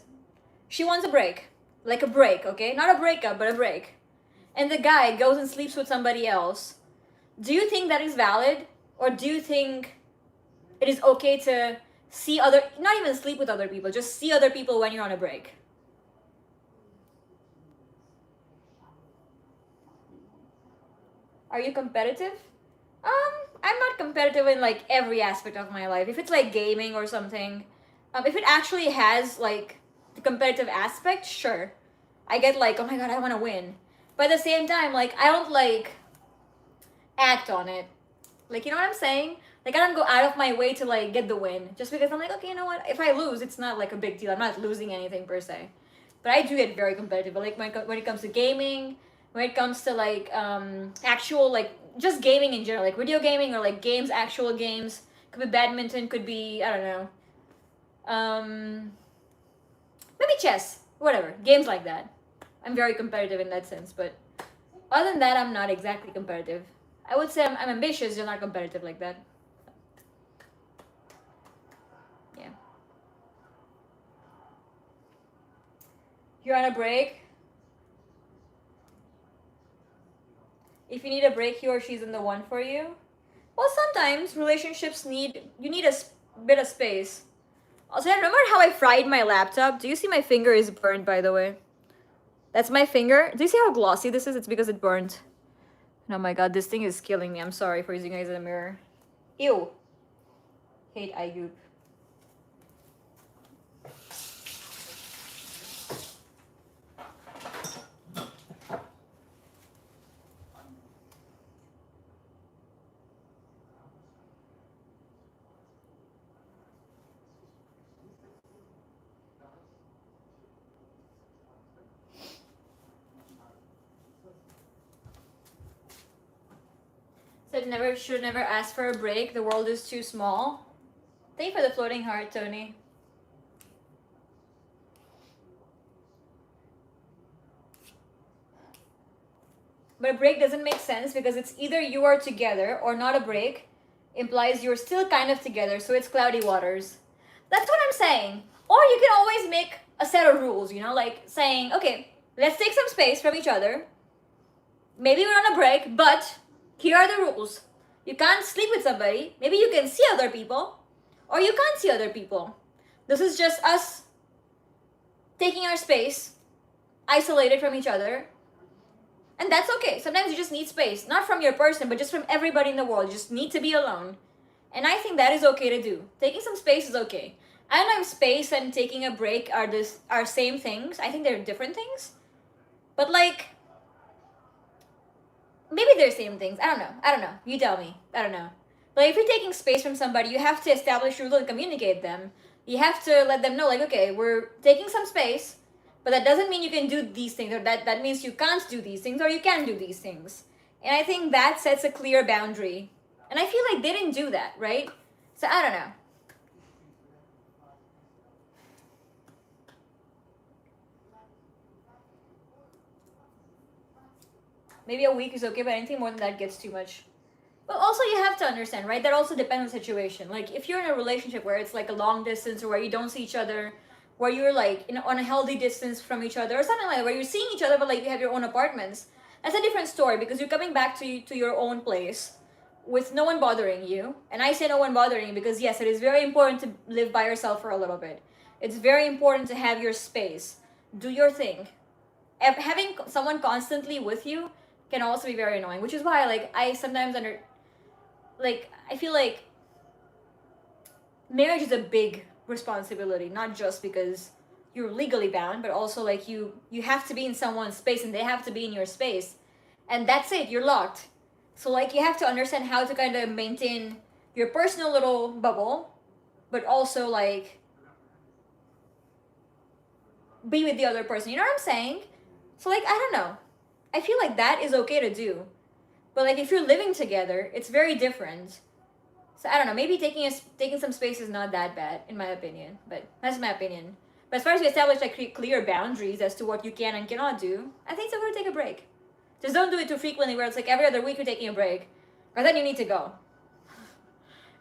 she wants a break. Like a break, okay? Not a breakup, but a break. And the guy goes and sleeps with somebody else. Do you think that is valid? Or do you think it is okay to see other... Not even sleep with other people, just see other people when you're on a break? Are you competitive? I'm not competitive in like every aspect of my life. If it's like gaming or something, if it actually has like the competitive aspect, sure. I get like, oh my god, I want to win. But at the same time, like, I don't like act on it. Like, you know what I'm saying? Like, I don't go out of my way to like get the win just because I'm like, okay, you know what? If I lose, it's not like a big deal. I'm not losing anything per se. But I do get very competitive. But like when it comes to gaming, when it comes to like actual like just gaming in general, like video gaming or like games, actual games. Could be badminton, could be I don't know. Maybe chess, whatever. Games like that. I'm very competitive in that sense, but other than that, I'm not exactly competitive. I would say I'm ambitious, just not competitive like that. Yeah. You're on a break. If you need a break, he or she's in the one for you. Well, sometimes relationships you need a bit of space. Also, I remember how I fried my laptop. Do you see my finger is burned, by the way? That's my finger. Do you see how glossy this is? It's because it burned. Oh my god, this thing is killing me. I'm sorry for using it as a mirror. Ew. Hate iGoop. Said never should never ask for a break. The world is too small. Thank you for the floating heart, Tony. But a break doesn't make sense because it's either you are together or not a break implies you're still kind of together, so it's cloudy waters. That's what I'm saying. Or you can always make a set of rules, you know, like saying, okay, let's take some space from each other. Maybe we're on a break, but here are the rules. You can't sleep with somebody. Maybe you can see other people, or you can't see other people. This is just us taking our space, isolated from each other. And that's okay. Sometimes you just need space, not from your person, but just from everybody in the world. You just need to be alone. And I think that is okay to do. Taking some space is okay. I don't know if space and taking a break are same things. I think they're different things. But like maybe they're same things. I don't know. You tell me. I don't know. But if you're taking space from somebody, you have to establish rules and communicate them. You have to let them know, like, okay, we're taking some space, but that doesn't mean you can do these things, or that means you can't do these things, or you can do these things. And I think that sets a clear boundary. And I feel like they didn't do that, right? So I don't know. Maybe a week is okay, but anything more than that gets too much. But also you have to understand, right? That also depends on the situation. Like if you're in a relationship where it's like a long distance or where you don't see each other, where you're like on a healthy distance from each other or something like that, where you're seeing each other but like you have your own apartments, that's a different story because you're coming back to your own place with no one bothering you. And I say no one bothering you because yes, it is very important to live by yourself for a little bit. It's very important to have your space. Do your thing. Having someone constantly with you can also be very annoying, which is why like I sometimes I feel like marriage is a big responsibility, not just because you're legally bound, but also like you have to be in someone's space and they have to be in your space. And that's it, you're locked. So like you have to understand how to kind of maintain your personal little bubble, but also like be with the other person. You know what I'm saying? So like I don't know. I feel like that is okay to do. But like if you're living together, it's very different. So I don't know. Maybe taking some space is not that bad, in my opinion. But that's my opinion. But as far as we establish like clear boundaries as to what you can and cannot do, I think it's okay to take a break. Just don't do it too frequently, where it's like every other week you're taking a break, or then you need to go.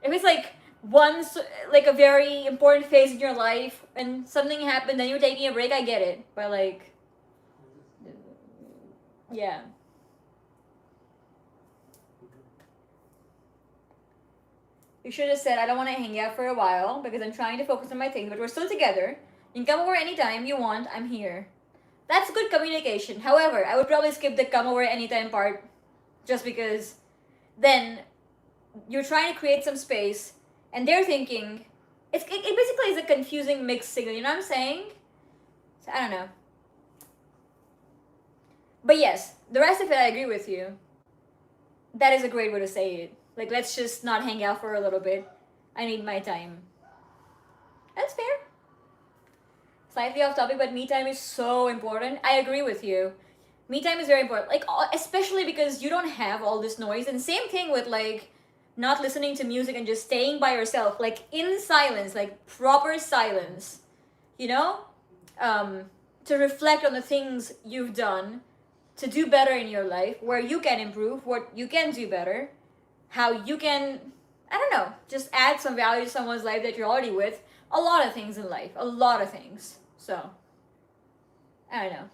If it's like once, like a very important phase in your life, and something happened, then you're taking a break, I get it. But like, yeah. You should have said, I don't want to hang out for a while because I'm trying to focus on my things, but we're still together. You can come over anytime you want. I'm here. That's good communication. However, I would probably skip the come over anytime part just because then you're trying to create some space and they're thinking, it basically is a confusing mixed signal. You know what I'm saying? So I don't know. But yes, the rest of it I agree with you. That is a great way to say it. Like, let's just not hang out for a little bit. I need my time. That's fair. Slightly off topic, but me time is so important. I agree with you. Me time is very important. Like, especially because you don't have all this noise. And same thing with, like, not listening to music and just staying by yourself, like, in silence, like, proper silence, you know? Um, to reflect on the things you've done, to do better in your life, where you can improve, what you can do better, how you can, I don't know, just add some value to someone's life that you're already with. A lot of things in life, a lot of things. So, I don't know.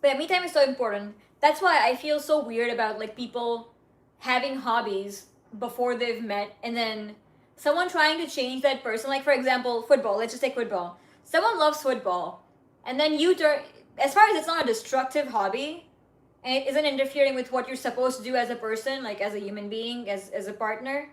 But yeah, me time is so important. That's why I feel so weird about like people having hobbies before they've met and then someone trying to change that person. Like for example, football. Let's just take football. Someone loves football, and then you turn. As far as it's not a destructive hobby, and it isn't interfering with what you're supposed to do as a person, like as a human being, as a partner.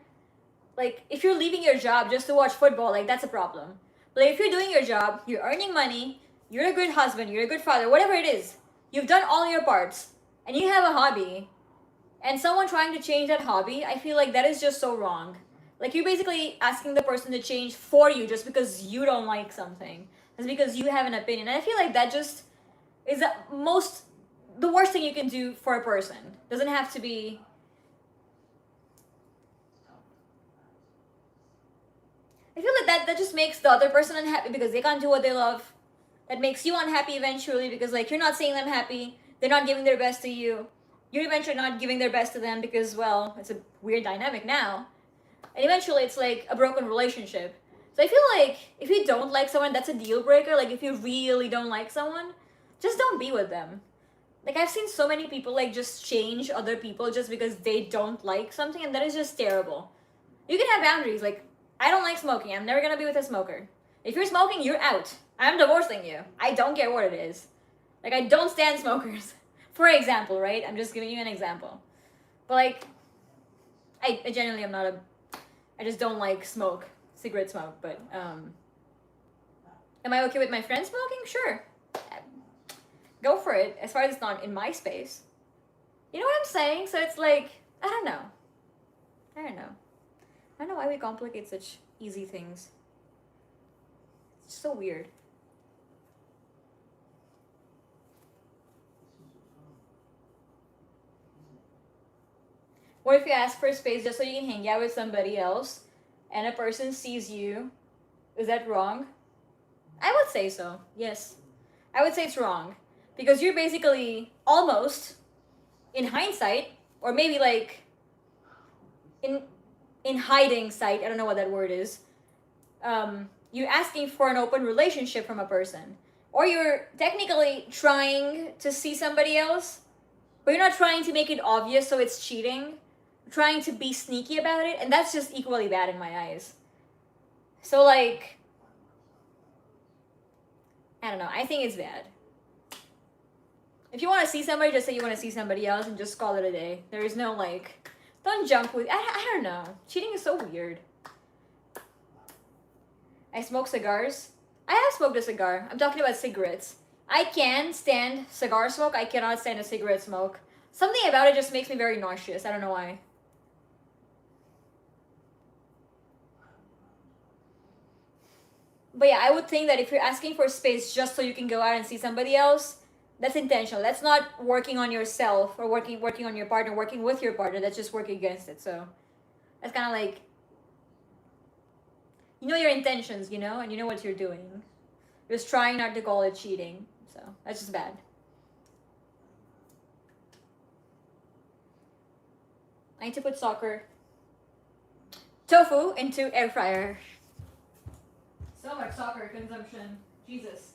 Like if you're leaving your job just to watch football, like that's a problem. But if you're doing your job, you're earning money, you're a good husband, you're a good father, whatever it is, you've done all your parts, and you have a hobby, and someone trying to change that hobby, I feel like that is just so wrong. Like you're basically asking the person to change for you just because you don't like something. It's because you have an opinion. And I feel like that just is the worst thing you can do for a person. Doesn't have to be. I feel like that just makes the other person unhappy because they can't do what they love. That makes you unhappy eventually because like you're not seeing them happy. They're not giving their best to you. You're eventually not giving their best to them because well, it's a weird dynamic now. And eventually it's like a broken relationship. So I feel like if you don't like someone, that's a deal breaker. Like if you really don't like someone, just don't be with them. Like I've seen so many people like just change other people just because they don't like something, and that is just terrible. You can have boundaries. Like I don't like smoking. I'm never gonna be with a smoker. If you're smoking, you're out. I'm divorcing you. I don't care what it is. Like I don't stand smokers. For example, right? I'm just giving you an example. But like, I genuinely am not a. I just don't like cigarette smoke. But am I okay with my friends smoking? Sure, go for it. As far as it's not in my space. You know what I'm saying? So it's like I don't know. I don't know. I don't know why we complicate such easy things. It's so weird. What if you ask for space just so you can hang out with somebody else and a person sees you? Is that wrong? I would say so, yes. I would say it's wrong. Because you're basically almost, in hindsight, or maybe like in hiding sight, I don't know what that word is, you're asking for an open relationship from a person. Or you're technically trying to see somebody else, but you're not trying to make it obvious so it's cheating. Trying to be sneaky about it, and that's just equally bad in my eyes. So like, I don't know, I think it's bad. If you want to see somebody, just say you want to see somebody else and just call it a day. There is no like, don't jump with, I don't know. Cheating is so weird. I smoke cigars. I have smoked a cigar. I'm talking about cigarettes. I can stand cigar smoke. I cannot stand a cigarette smoke. Something about it just makes me very nauseous. I don't know why. But yeah, I would think that if you're asking for space just so you can go out and see somebody else, that's intentional. That's not working on yourself or working on your partner, working with your partner. That's just working against it. So that's kind of like, you know your intentions, you know, and you know what you're doing. Just trying not to call it cheating. So that's just bad. I need to put tofu into air fryer. So much soccer consumption. Jesus.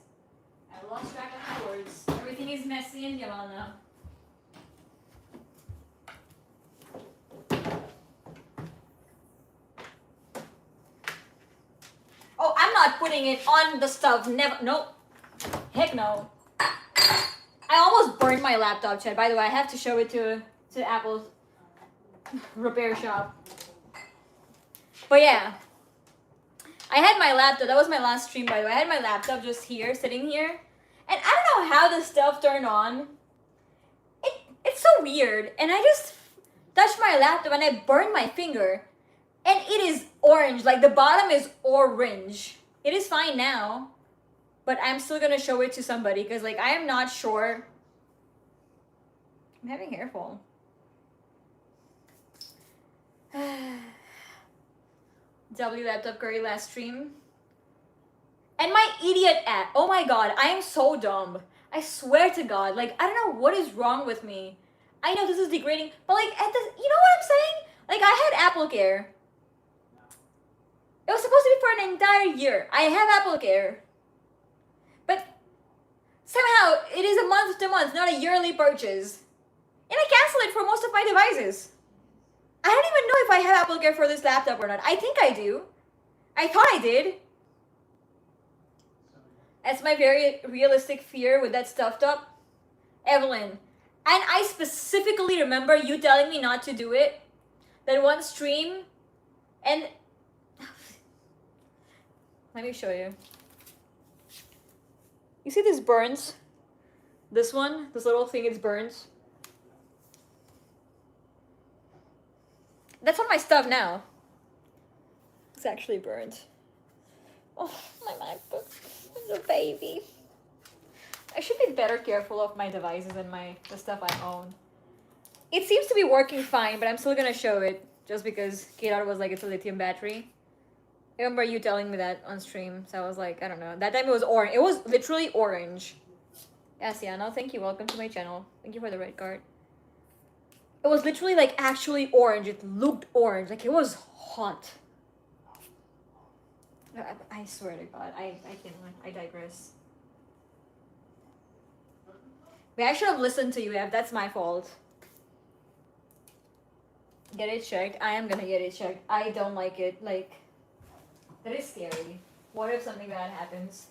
I lost track of my words. Everything is messy and yellow now. Oh, I'm not putting it on the stove. Never. Nope. Heck no. I almost burned my laptop, Chad. By the way, I have to show it to Apple's repair shop. But yeah, I had my laptop. That was my last stream, by the way. I had my laptop just here, sitting here, and I don't know how the stuff turned on. It's so weird, and I just touched my laptop and I burned my finger, and it is orange. Like the bottom is orange. It is fine now, but I'm still gonna show it to somebody because like I am not sure. I'm having hair fall. W laptop curry last stream. And my idiot app. Oh my god, I am so dumb. I swear to god. Like, I don't know what is wrong with me. I know this is degrading, but like, at the, you know what I'm saying? Like, I had Apple Care. It was supposed to be for an entire year. I have Apple Care. But somehow, it is a month to month, not a yearly purchase. And I cancel it for most of my devices. I don't even know if I have Apple Care for this laptop or not. I think I do. I thought I did. That's my very realistic fear with that stuffed up. Evelyn. And I specifically remember you telling me not to do it. That one stream. And let me show you. You see this burns? This one? This little thing, it's burns. That's on my stuff now. It's actually burned. Oh, my MacBook. It's a baby. I should be better careful of my devices and the stuff I own. It seems to be working fine, but I'm still gonna show it just because K-Dot was like, it's a lithium battery. I remember you telling me that on stream, so I was like, I don't know. That time it was orange. It was literally orange. Yes, yeah, no, thank you. Welcome to my channel. Thank you for the red card. It was literally like actually orange. It looked orange. Like it was hot. I swear to God, I can't. I digress. Wait, I should have listened to you, Ev. That's my fault. Get it checked. I am gonna get it checked. I don't like it. Like, that is scary. What if something bad happens?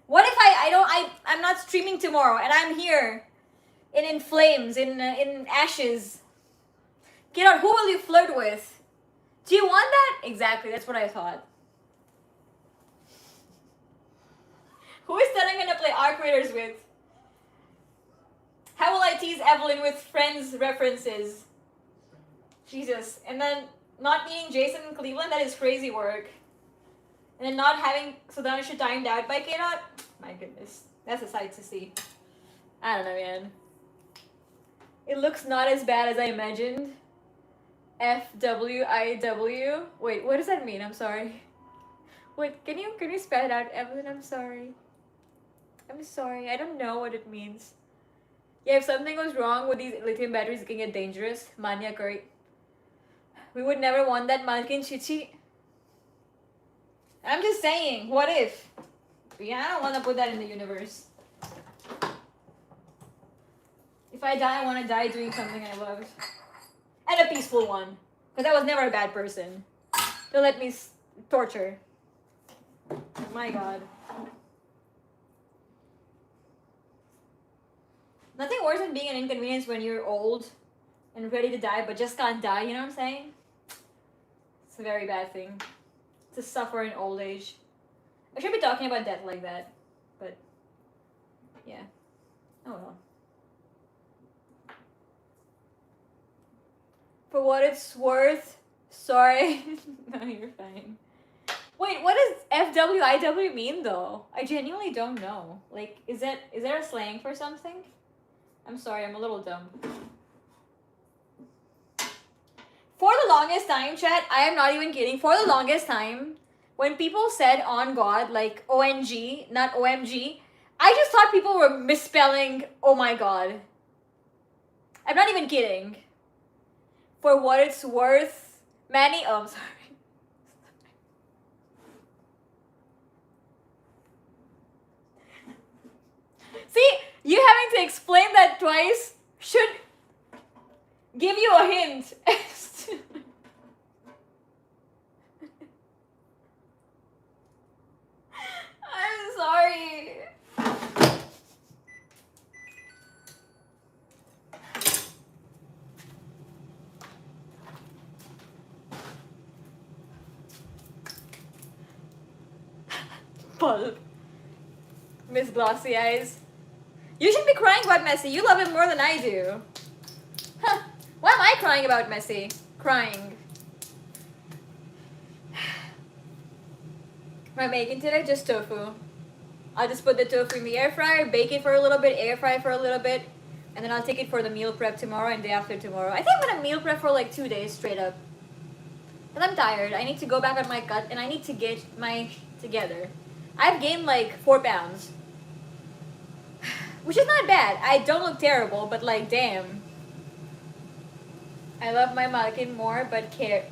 What if I'm not streaming tomorrow and I'm here in flames, in ashes? Get out. Who will you flirt with? Do you want that? Exactly. That's what I thought. Who is that I'm gonna play Arc Raiders with? How will I tease Evelyn with friends references? Jesus. And then not meeting Jason in Cleveland, that is crazy work. And then not having Sudhanshu timed out by K-Dot. My goodness. That's a sight to see. I don't know, man. It looks not as bad as I imagined. FWIW. Wait, what does that mean? I'm sorry. Wait, can you spell it out, Evelyn? I'm sorry. I'm sorry. I don't know what it means. Yeah, if something goes wrong with these lithium batteries, it can get dangerous. Manya Curry. We would never want that, Malkin Chichi. I'm just saying, what if? Yeah, I don't want to put that in the universe. If I die, I want to die doing something I love. And a peaceful one. Because I was never a bad person. Don't let me torture. My God. Nothing worse than being an inconvenience when you're old and ready to die, but just can't die, you know what I'm saying? It's a very bad thing. To suffer in old age. I should be talking about death like that, but yeah. Oh well. For what it's worth, sorry. No, you're fine. Wait, what does FWIW mean though? I genuinely don't know. Like, is there a slang for something? I'm sorry, I'm a little dumb. For the longest time, chat, I am not even kidding. For the longest time, when people said on God, like ONG, not OMG, I just thought people were misspelling oh my God. I'm not even kidding. For what it's worth, Manny, oh, I'm sorry. See, you having to explain that twice should give you a hint. I'm sorry. Pulp. Miss Glossy Eyes. You should be crying about Messi. You love him more than I do. Huh. Why am I crying about Messi? Crying. What am I making today? Just tofu. I'll just put the tofu in the air fryer, bake it for a little bit, air fry for a little bit, and then I'll take it for the meal prep tomorrow and day after tomorrow. I think I'm gonna meal prep for like 2 days straight up. Because I'm tired. I need to go back on my cut and I need to get my together. I've gained like 4 pounds. Which is not bad. I don't look terrible, but like, damn. I love my Malkin more, but Kira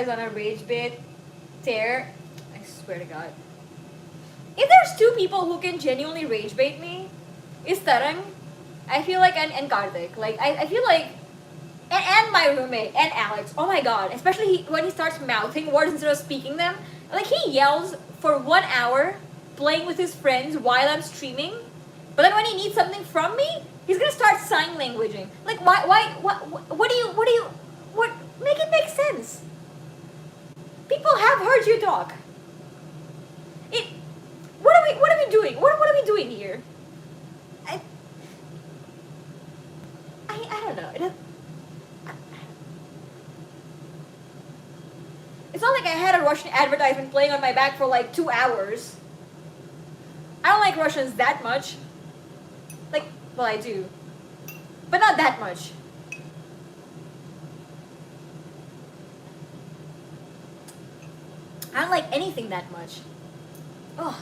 is on a rage bait tear. I swear to God. If there's 2 people who can genuinely rage bait me, it's Tarang, I feel like, and Karthik. Like, I feel like, and my roommate, and Alex. Oh my God. Especially when he starts mouthing words instead of speaking them. Like, he yells for 1 hour playing with his friends while I'm streaming. But then when he needs something from me, he's gonna start sign languaging. Like, what do you, make it make sense. People have heard you talk. What are we doing? What are we doing here? I don't know. It's not like I had a Russian advertisement playing on my back for like 2 hours. I don't like Russians that much. Like, well, I do. But not that much. I don't like anything that much. Oh.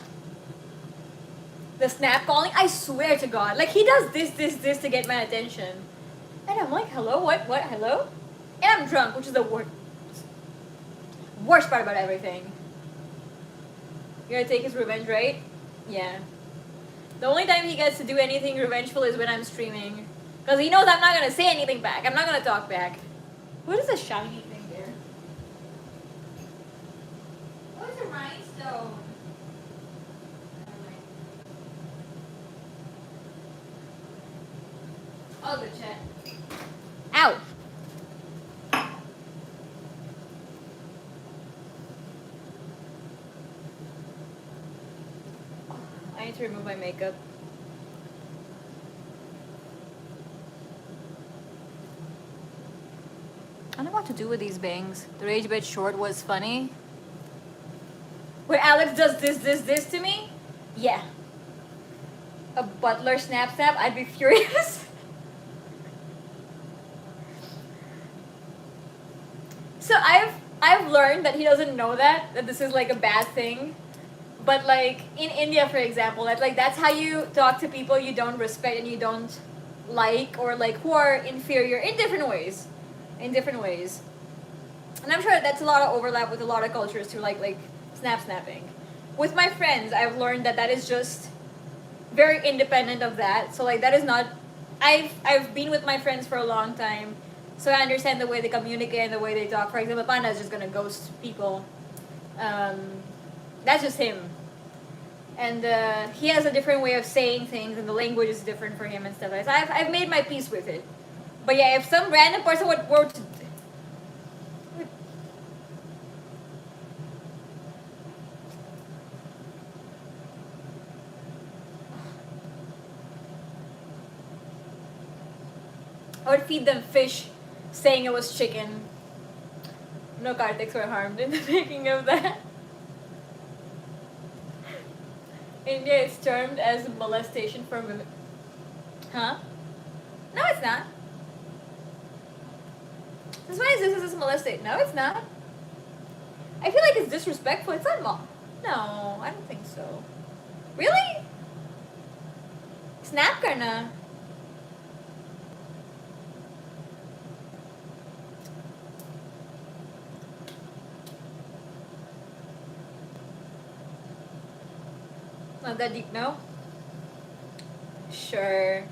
The snap calling, I swear to God. Like, he does this to get my attention. And I'm like, hello? What? Hello? And I'm drunk, which is the worst part about everything. You're gonna take his revenge, right? Yeah. The only time he gets to do anything revengeful is when I'm streaming. Because he knows I'm not gonna say anything back. I'm not gonna talk back. What is the shiny thing there? What is a rhinestone? I'll go check. Ow! I need to remove my makeup. I don't know what to do with these bangs. The rage bait short was funny. Where Alex does this to me? Yeah. A butler snap, I'd be furious. So I've learned that he doesn't know that this is like a bad thing. But like in India, for example, that's how you talk to people you don't respect and you don't like, or like who are inferior in different ways. And I'm sure that's a lot of overlap with a lot of cultures too, like snapping. With my friends, I've learned that is just very independent of that. So like that is not. I've been with my friends for a long time. So I understand the way they communicate and the way they talk. For example, Panda is just gonna ghost people. That's just him. And he has a different way of saying things, and the language is different for him and stuff like that. So I've made my peace with it. But yeah, if some random person were to... I would feed them fish, saying it was chicken. No Kartiks were harmed in the making of that. India is termed as molestation for women. Huh? No, it's not. Since when is this as molestation? No, it's not. I feel like it's disrespectful. It's not No, I don't think so. Really? Snap karna. Not that deep, no? Sure,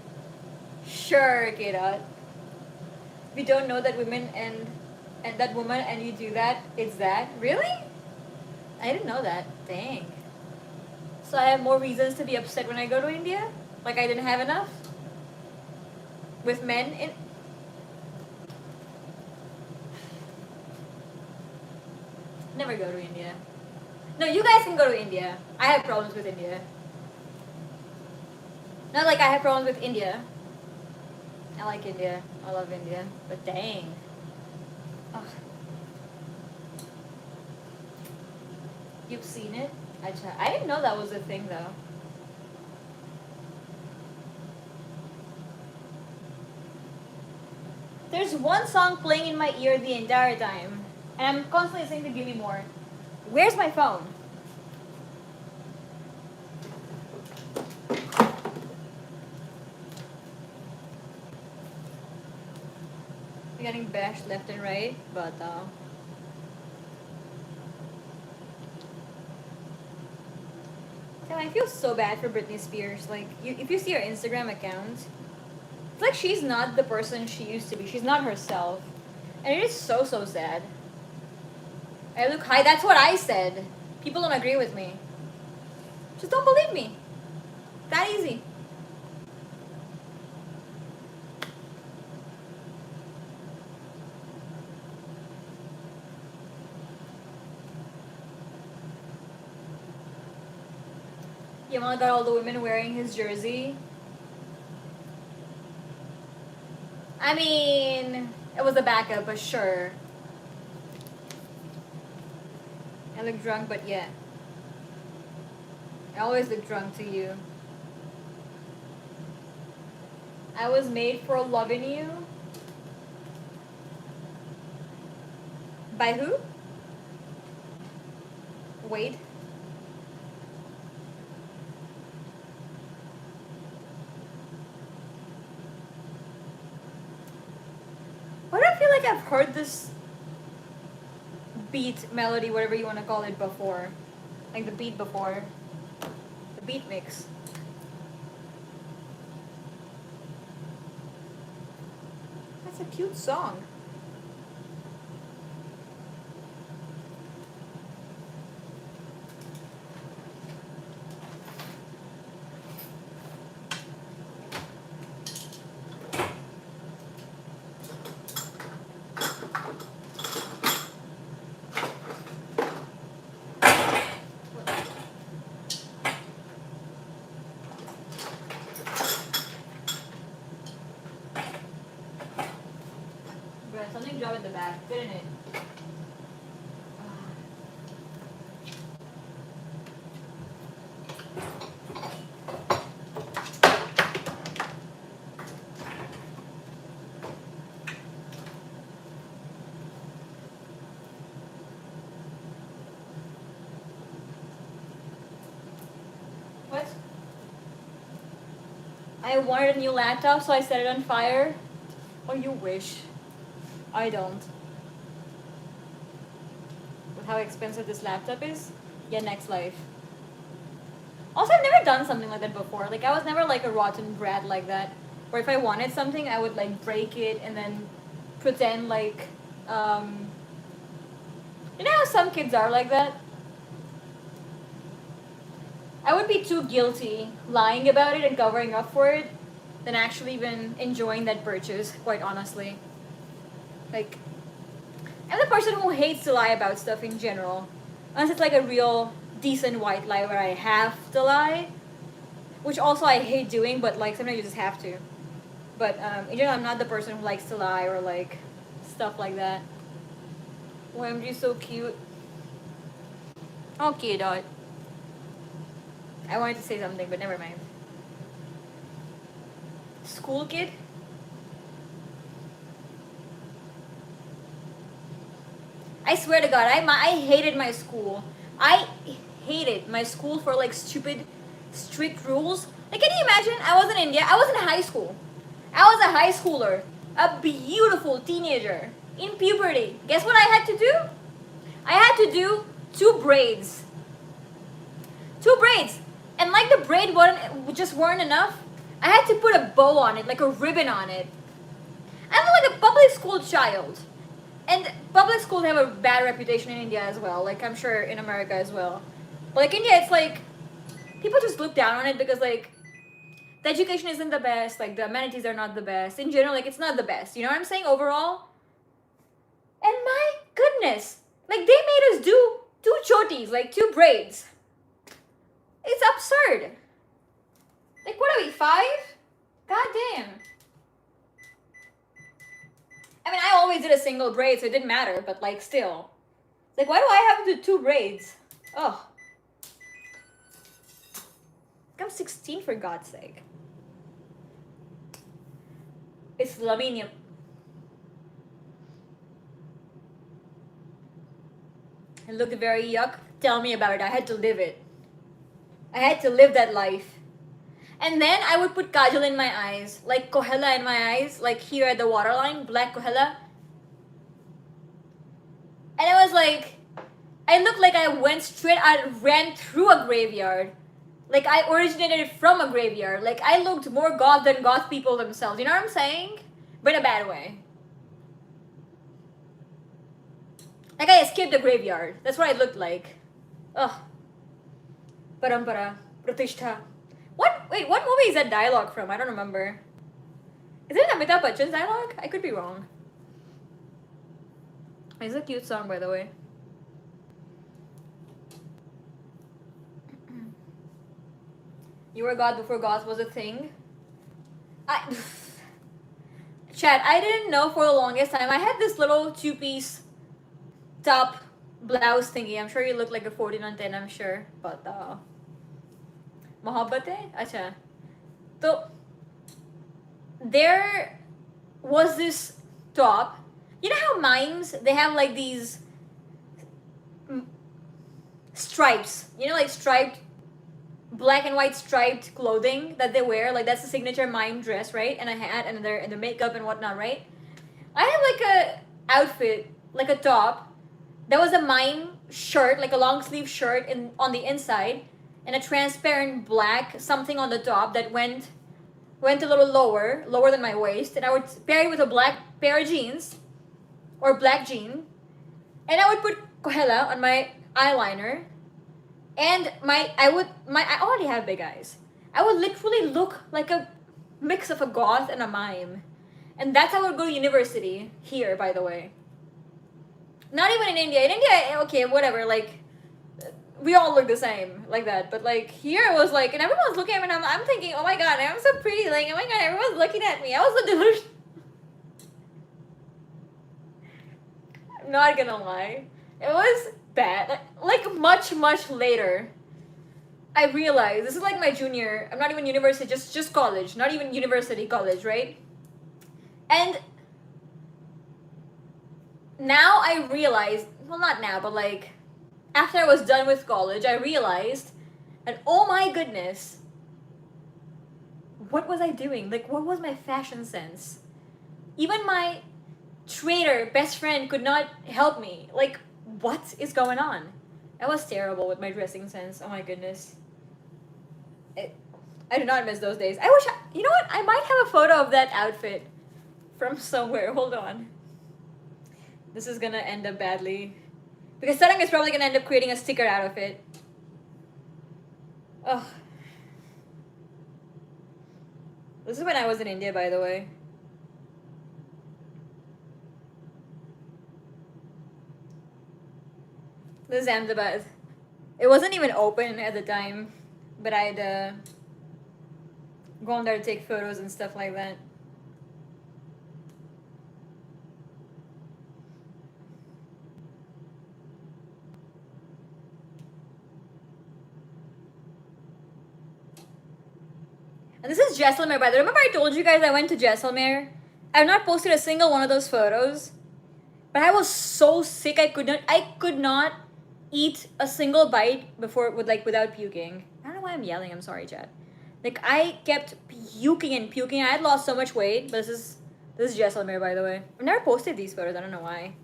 Kirat. We don't know that women and that woman and you do that, it's that? Really? I didn't know that. Dang. So I have more reasons to be upset when I go to India? Like I didn't have enough? With men in... Never go to India. No, you guys can go to India. I have problems with India. Not like I have problems with India. I like India. I love India. But dang. Ugh. You've seen it? I didn't know that was a thing though. There's one song playing in my ear the entire time. And I'm constantly saying to give me more. Where's my phone? I'm getting bashed left and right, but damn, I feel so bad for Britney Spears. Like, if you see her Instagram account, it's like she's not the person she used to be. She's not herself. And it is so, so sad. I look high. That's what I said. People don't agree with me. Just don't believe me. That easy. Yamal got all the women wearing his jersey. I mean, it was a backup, but sure. I look drunk, but yeah. I always look drunk to you. I was made for loving you. By who? Wait. Why do I feel like I've heard this beat, melody, whatever you want to call it before? Like the beat before. The beat mix. That's a cute song. Bruh, something dropped in the back, didn't it? What? I wanted a new laptop, so I set it on fire. Oh, you wish. I don't. With how expensive this laptop is, yeah, next life. Also, I've never done something like that before. Like, I was never like a rotten brat like that. Where if I wanted something, I would like break it and then pretend like, you know how some kids are like that? I would be too guilty lying about it and covering up for it than actually even enjoying that purchase, quite honestly. Like, I'm the person who hates to lie about stuff in general. Unless it's like a real decent white lie where I have to lie. Which also I hate doing, but like sometimes you just have to. But in general, I'm not the person who likes to lie or like stuff like that. OMG, so cute. Okay, dot. I wanted to say something, but never mind. School kid? I swear to God, I hated my school. I hated my school for like stupid, strict rules. Like, can you imagine? I was in India. I was in high school. I was a high schooler, a beautiful teenager in puberty. Guess what I had to do? I had to do 2 braids. 2 braids. And like the braid just weren't enough, I had to put a bow on it, like a ribbon on it. I'm like a public school child. And public schools have a bad reputation in India as well. Like, I'm sure in America as well. But like India, it's like, people just look down on it because like, the education isn't the best, like the amenities are not the best. In general, like it's not the best. You know what I'm saying? Overall. And my goodness, like they made us do 2 choti these? Like 2 braids. It's absurd. Like, what are we, 5? God damn. I mean, I always did a single braid, so it didn't matter, but like, still. Like, why do I have the 2 braids? Oh. I'm 16 for God's sake. It's Laminium. It looked very yuck. Tell me about it. I had to live it. I had to live that life. And then I would put kajal in my eyes, like kohela in my eyes, like here at the waterline, black kohela. And it was like, I looked like I ran through a graveyard. Like I originated from a graveyard. Like I looked more goth than goth people themselves. You know what I'm saying? But in a bad way. Like I escaped the graveyard. That's what I looked like. Ugh. Parampara. Pratishtha. Wait, what movie is that dialogue from? I don't remember. Is it Amitabh Bachchan's dialogue? I could be wrong. It's a cute song, by the way. You were God before goth was a thing? Chat, I didn't know for the longest time. I had this little 2-piece top blouse thingy. I'm sure you look like a 14 on 10, I'm sure. But, Mohabbat hai? Acha. So, there was this top. You know how mimes, they have like these stripes. You know, like striped, black and white striped clothing that they wear. Like that's the signature mime dress, right? And a hat and their makeup and whatnot, right? I had like a outfit, like a top. That was a mime shirt, like a long sleeve shirt on the inside, and a transparent black something on the top that went a little lower than my waist, and I would pair it with a black pair of jeans or black jean, and I would put kohela on my eyeliner, and I already have big eyes. I would literally look like a mix of a goth and a mime, and that's how I would go to university here, by the way. Not even in India. In India, okay, whatever, like, we all look the same, like that. But, like, here it was like, and everyone's looking at me, and I'm thinking, oh my god, I'm so pretty, like, oh my god, everyone's looking at me. I was a delusion. I'm not gonna lie. It was bad. Like, much, much later, I realized, this is like my junior, I'm not even university, just college. Not even university, college, right? And now I realized, well, not now, but like after I was done with college, I realized, and oh my goodness, what was I doing? Like, what was my fashion sense? Even my traitor best friend could not help me. Like, what is going on? I was terrible with my dressing sense. Oh my goodness. I do not miss those days. I wish, you know what? I might have a photo of that outfit from somewhere. Hold on. This is gonna end up badly. Because Sarang is probably gonna end up creating a sticker out of it. Ugh. This is when I was in India, by the way. This is Ahmedabad. It wasn't even open at the time, but I'd gone there to take photos and stuff like that. And this is Jaisalmer, by the way. Remember I told you guys I went to Jaisalmer? I have not posted a single one of those photos. But I was so sick I could not eat a single bite without puking. I don't know why I'm yelling, I'm sorry, Chad. Like I kept puking and puking. I had lost so much weight, but this is Jaisalmer, by the way. I've never posted these photos, I don't know why.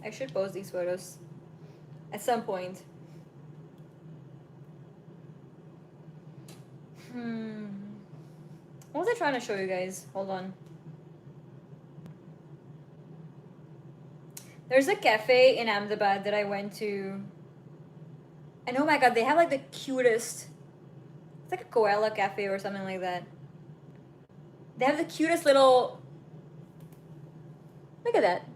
I should post these photos at some point. What was I trying to show you guys? Hold on. There's a cafe in Ahmedabad that I went to. And oh my god, they have like the cutest. It's like a koala cafe or something like that. They have the cutest little. Look at that.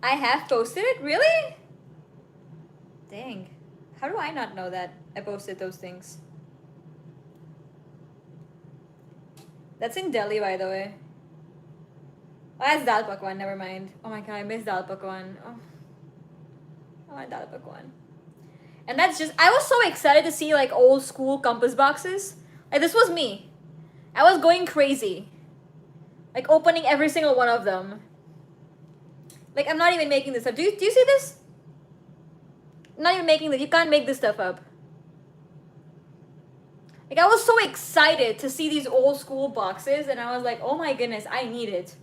I have posted it? Really? Dang. How do I not know that I posted those things? That's in Delhi, by the way. Oh, that's Dal Pakwan. Never mind. Oh my god, I miss Dal Pakwan. Oh, I want Dal Pakwan. And that's just. I was so excited to see like old school compass boxes. Like this was me. I was going crazy. Like opening every single one of them. Like I'm not even making this up. Do you see this? I'm not even making this. You can't make this stuff up. Like I was so excited to see these old school boxes, and I was like, oh my goodness, I need it.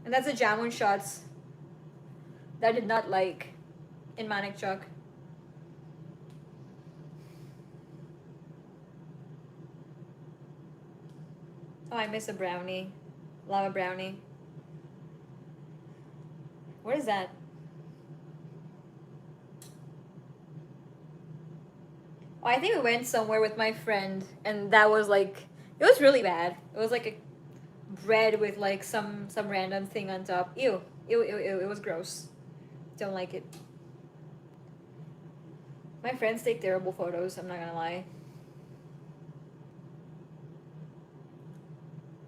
And that's the jamun shots that I did not like in Manik Chowk. Oh, I miss a brownie. Lava brownie. What is that? Oh, I think we went somewhere with my friend, and that was like, it was really bad. It was like a bread with like some random thing on top. Ew, ew, ew, ew. It was gross. Don't like it. My friends take terrible photos. I'm not gonna lie.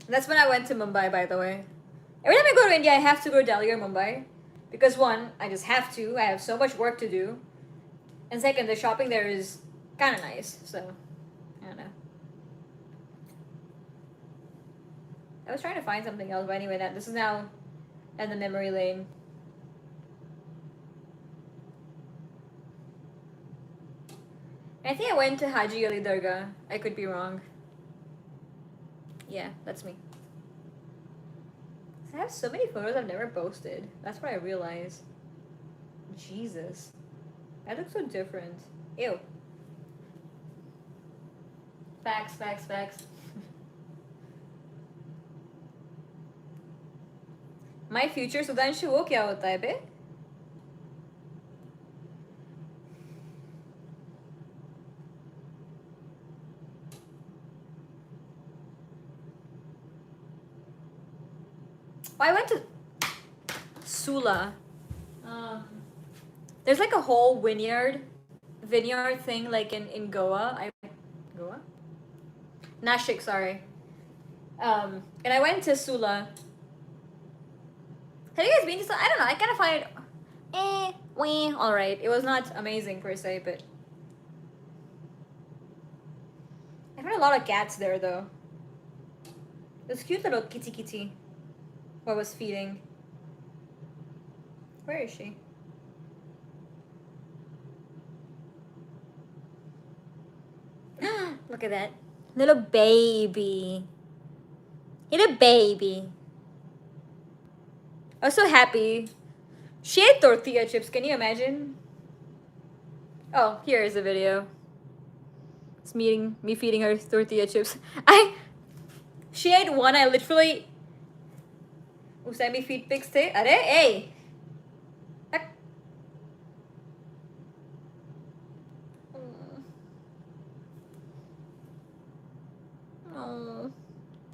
That's when I went to Mumbai, by the way. Every time I go to India, I have to go to Delhi or Mumbai. Because one, I just have to. I have so much work to do. And second, the shopping there is kind of nice. So, I don't know. I was trying to find something else, but anyway, this is now in the memory lane. I think I went to Haji Ali Dargah. I could be wrong. Yeah, that's me. I have so many photos I've never posted. That's what I realized. Jesus. I look so different. Ew. Facts, facts, facts. My future Sudhanshu वो क्या होता है बे? Oh, I went to Sula. There's like a whole vineyard thing like in Goa. Goa? Nashik, sorry. And I went to Sula. Have you guys been to Sula? I don't know. I kind of find it all right. It was not amazing per se, but I found a lot of cats there though. This cute little kitty kitty who I was feeding. Where is she? Look at that. Little baby. Little baby. I was so happy. She ate tortilla chips. Can you imagine? Oh, here is a video. It's me feeding her tortilla chips. She ate one. I literally. Usai me feed pics the. Are hey. Oh.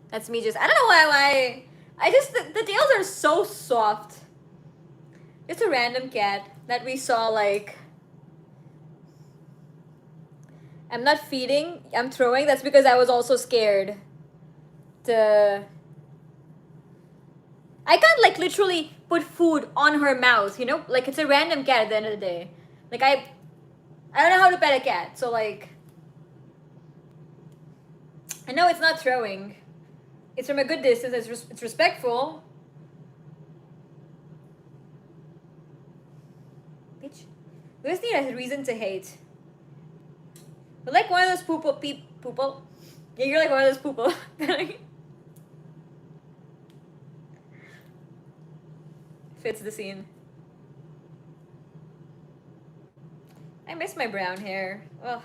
That's me just. I don't know why. I just. The tails are so soft. It's a random cat that we saw like. I'm not feeding, I'm throwing. That's because I was also scared. I can't like literally put food on her mouth, you know? Like it's a random cat at the end of the day. Like I don't know how to pet a cat, so like I know it's not throwing. It's from a good distance. It's respectful. Bitch, we just need a reason to hate. But like one of those poople. Yeah, you're like one of those poople. Fits the scene. I miss my brown hair. Ugh.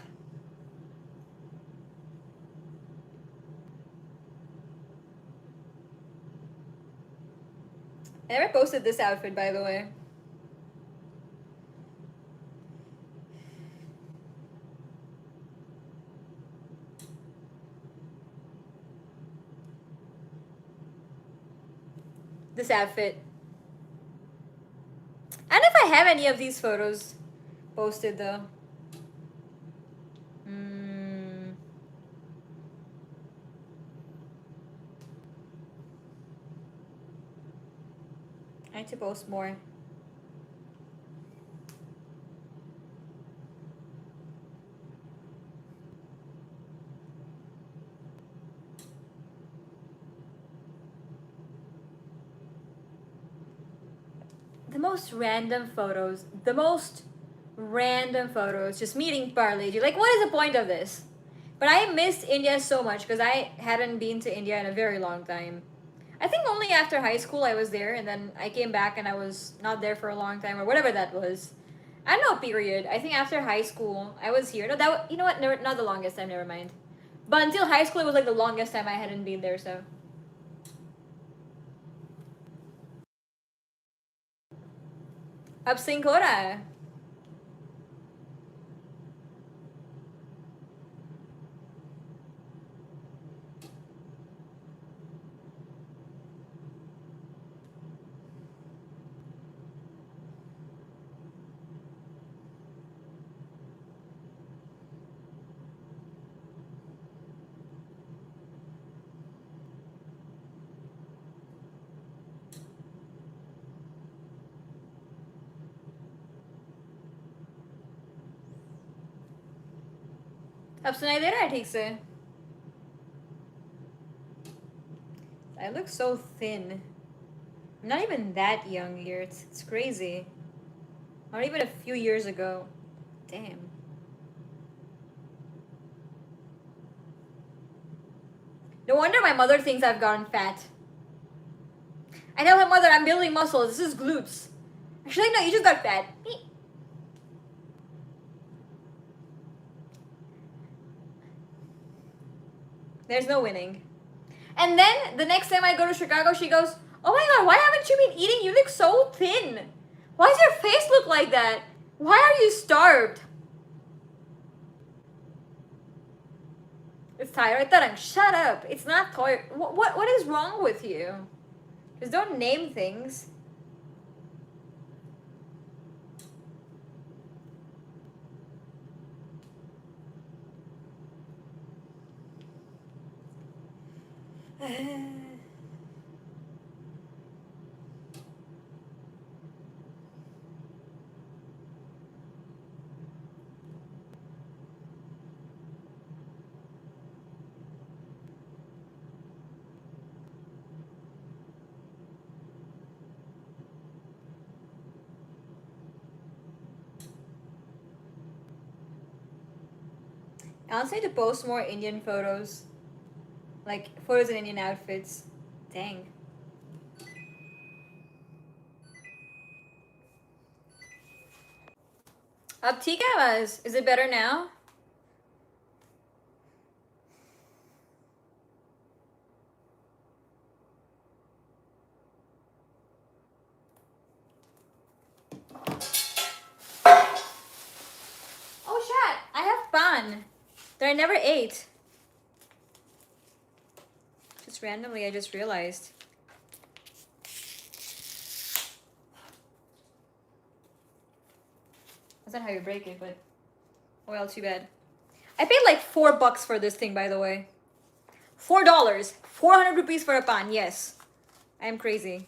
I never posted this outfit, by the way. This outfit. have any of these photos posted though. I need to post more. The most random photos. The most random photos. Just meeting Parleji. Like, what is the point of this? But I missed India so much because I hadn't been to India in a very long time. I think only after high school I was there, and then I came back and I was not there for a long time or whatever that was. I don't know, period. I think after high school I was here. No, you know what? Never, not the longest time. Never mind. But until high school, it was like the longest time I hadn't been there. So. Absing ko na. अब सुनाई दे रहा है ठीक से? I look so thin. I'm not even that young here. It's crazy. Not even a few years ago. Damn. No wonder my mother thinks I've gotten fat. I tell her mother I'm building muscle. This is glutes. She's like, no, you just got fat. There's no winning. And then the next time I go to Chicago, she goes, oh my god, why haven't you been eating? You look so thin. Why does your face look like that? Why are you starved? It's tired. Tarang, shut up. It's not tired. What is wrong with you? Just don't name things. I also need to post more Indian photos. Like, photos in Indian outfits. Dang. Ab theek hai awaaz? Is it better now? Oh shit! I have pan that I never ate. Just randomly, I just realized. That's not how you break it, but oh well, too bad. I paid like $4 for this thing, by the way. $4, 400 rupees for a pan. Yes, I am crazy.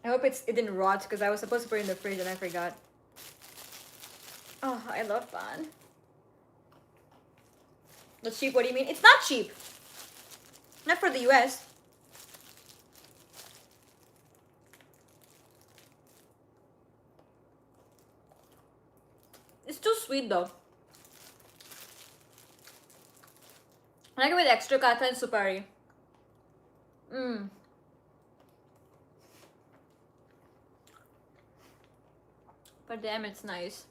I hope it didn't rot because I was supposed to put it in the fridge and I forgot. Oh, I love pan. That's cheap. What do you mean? It's not cheap. Not for the US. It's too sweet though. I like it with extra katha and supari. But damn, it's nice.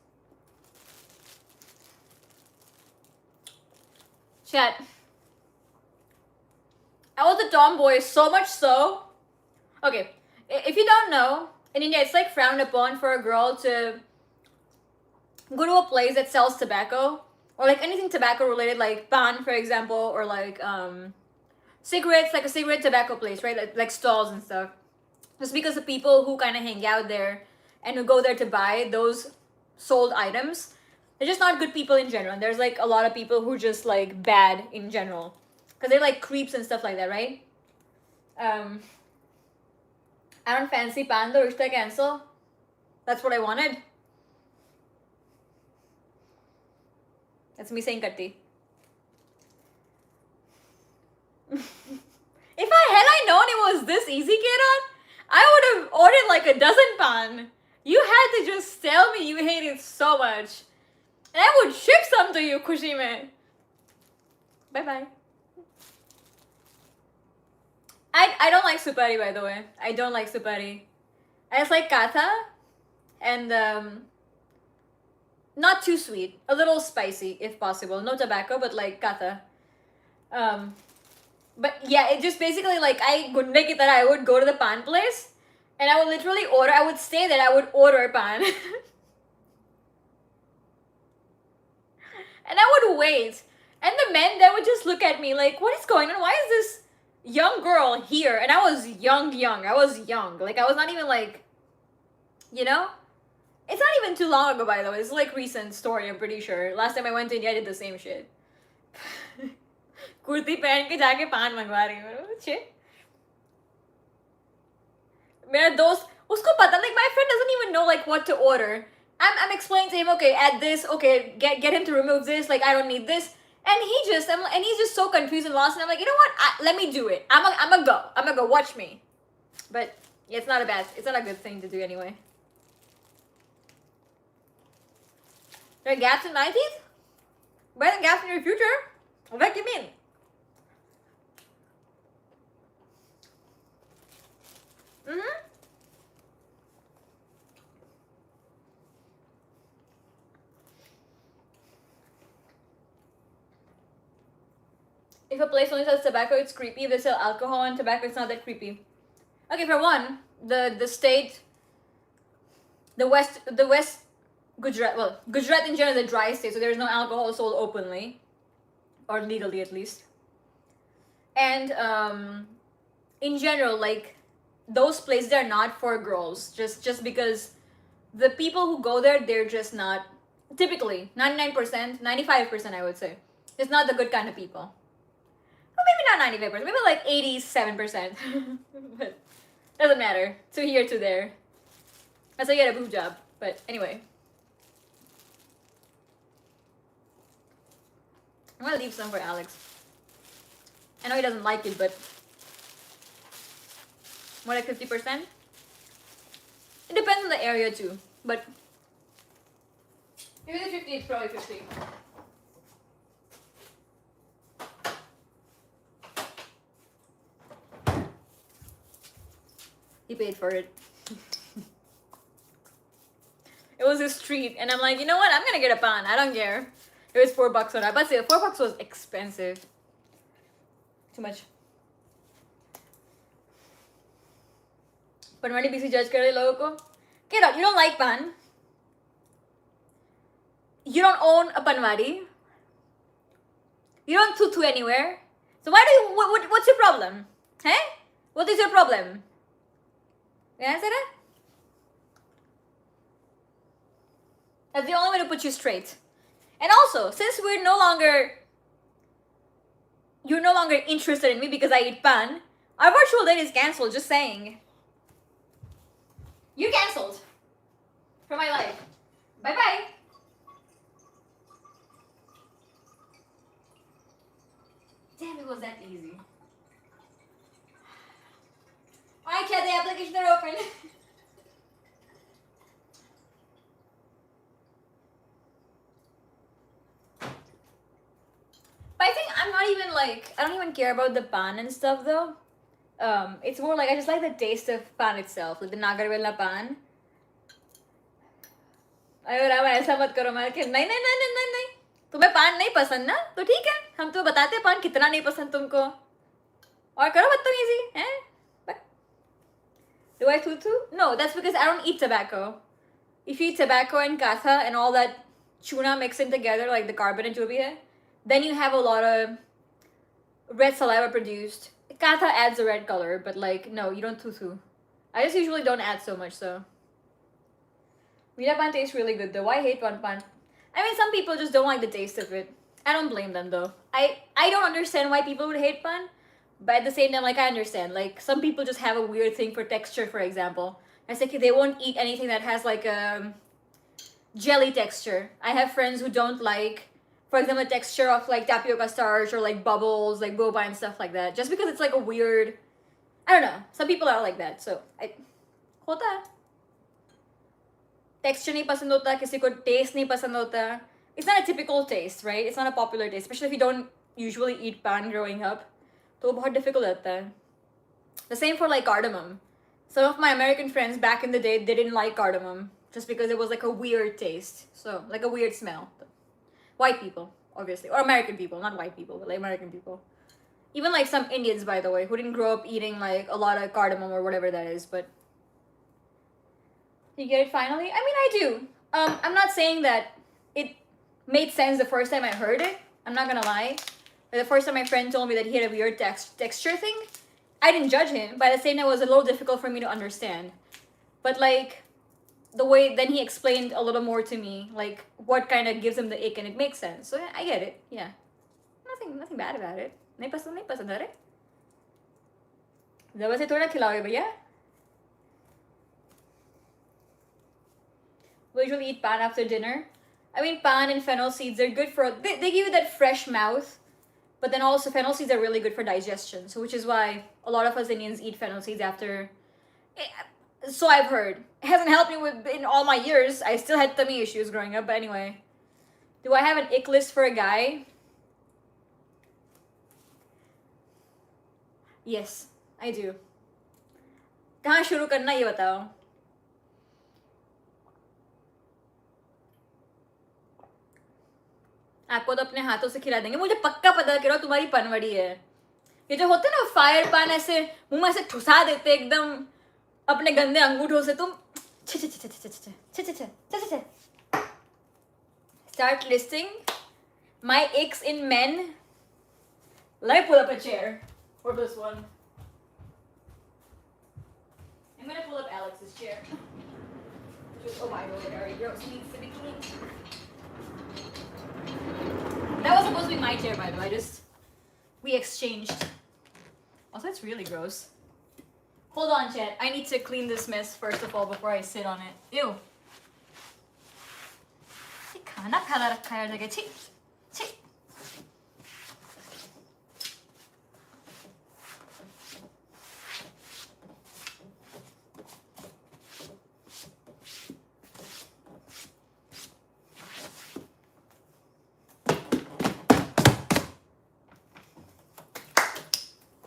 Chat. I was a tomboy, so much so. Okay, if you don't know, in India it's like frowned upon for a girl to go to a place that sells tobacco or like anything tobacco related, like pan, for example, or like cigarettes, like a cigarette tobacco place, right? Like stalls and stuff. Just because the people who kind of hang out there and who go there to buy those sold items, they're just not good people in general. And there's like a lot of people who are just like bad in general, because they're like creeps and stuff like that, right? I don't fancy pan though. Rishta cancel. That's what I wanted. That's me saying katti. If I known it was this easy, Kiran, I would have ordered like a dozen pan. You had to just tell me you hate it so much. And I would ship some to you, Kushi mein. Bye bye. I don't like supari, by the way. I don't like supari. I just like katha and not too sweet. A little spicy if possible. No tobacco, but like katha. But yeah, it just basically like I would go to the pan place and I would literally order. I would stay there. I would order pan, and I would wait. And the men then would just look at me like, "What is going on? Why is this young girl here?" And I was young. I was young. Like I was not even like, you know. It's not even too long ago, by the way. It's like recent story. I'm pretty sure. Last time I went to India, I did the same shit. Kurti पहन के जाके पान मंगवा रही हूँ मेरा दोस्त उसको पता like my friend doesn't even know like what to order. I'm explaining to him, okay, add this, okay, get him to remove this, like I don't need this, and he's just so confused and lost, and I'm like, you know what, let me do it. I'm gonna go, watch me. But yeah, it's not a good thing to do anyway. There are gaps in my teeth? Where are the gaps in your future? What do you mean? If a place only sells tobacco, it's creepy. If they sell alcohol and tobacco, it's not that creepy. Okay, for one, the state, the west Gujarat, well, Gujarat in general is a dry state, so there's no alcohol sold openly, or legally at least. And in general, like those places, they're not for girls. Just because the people who go there, they're just not typically 99%, 95%, I would say, just not the good kind of people. Well, maybe not 95%, maybe like 87%. But doesn't matter. To here, to there. That's how you get a boob job. But anyway. I'm gonna leave some for Alex. I know he doesn't like it, but more like 50%. It depends on the area too, but if it's 50, it's probably 50. He paid for it. It was his treat, and I'm like, you know what? I'm gonna get a pan. I don't care. It was $4 on that, but still, $4 was expensive. Too much. Panwadi BC judge कर रहे लोगों को. Get out. You don't like pan. You don't own a panwadi. You don't tutu anywhere. So why do you? What's your problem? Hey? What is your problem? You answer it? That's the only way to put you straight. And also, since you're no longer interested in me because I eat pan, our virtual date is cancelled, just saying. You cancelled from my life. Bye bye. Damn, it was that easy. Alright, Chad, the applications are open. But I think I'm not even like, I don't even care about the pan and stuff though. It's more like I just like the taste of pan itself, like the Nagarvela pan. अरे राम ऐसा मत करो मैं कि नहीं तुम्हें पान नहीं पसंद ना तो ठीक है हम तो बताते हैं पान कितना नहीं पसंद तुमको और करो बदतमीजी हैं do I tutu? No, that's because I don't eat tobacco. If you eat tobacco and katha and all that chuna mixed in together like the carbonate जो भी है, then you have a lot of red saliva produced. Katha adds a red color, but like no, you don't tutu. I just usually don't add so much, so. Vita pan tastes really good though. I hate pan pan. I mean, some people just don't like the taste of it. I don't blame them though. I don't understand why people would hate pan, but at the same time, like I understand. Like some people just have a weird thing for texture, for example. I say they won't eat anything that has like a jelly texture. I have friends who don't like, for example, the texture of like tapioca starch or like bubbles, like boba and stuff like that. Just because it's like a weird, I don't know. Some people are like that. So होता है. Texture नहीं पसंद होता, किसी को taste नहीं पसंद होता. It's not a typical taste, right? It's not a popular taste, especially if you don't usually eat pan growing up. तो बहुत difficult होता है. The same for like cardamom. Some of my American friends back in the day, they didn't like cardamom just because it was like a weird taste. So, like a weird smell. White people, obviously. Or American people, not white people, but like American people. Even like some Indians, by the way, who didn't grow up eating like a lot of cardamom or whatever that is, but. You get it finally? I mean, I do. I'm not saying that it made sense the first time I heard it. I'm not gonna lie. But the first time my friend told me that he had a weird texture thing, I didn't judge him, but at the same time, it was a little difficult for me to understand. But like, the way then he explained a little more to me, like what kind of gives him the ick, and it makes sense. So yeah, I get it. Yeah, nothing bad about it. नहीं पसंद अरे. जब से थोड़ा खिलाओगे भैया. We usually eat pan after dinner. I mean, pan and fennel seeds, they're good for, they give you that fresh mouth, but then also fennel seeds are really good for digestion. So which is why a lot of us Indians eat fennel seeds after, so I've heard. It hasn't helped me with in all my years. I still had tummy issues growing up, but anyway. Do I have an ick list for a guy? Yes, I do. कहाँ शुरू करना ये बताओ. आपको तो अपने हाथों से खिला देंगे. मुझे पक्का पता करो तुम्हारी पनवड़ी है. ये जो होते ना फायर पान ऐसे मुंह में ऐसे ठुसा देते एकदम अपने गंदे अंगूठों से तुम. Start listing my icks in men. Let me pull up a chair for this one. I'm gonna pull up Alex's chair. Oh my god, it already gross. Needs to be cleaned. That was supposed to be my chair, by the way. We exchanged. Also, it's really gross. Hold on, chat. I need to clean this mess first of all before I sit on it. Ew. खाना फैला रखा है हर जगह. छी छी.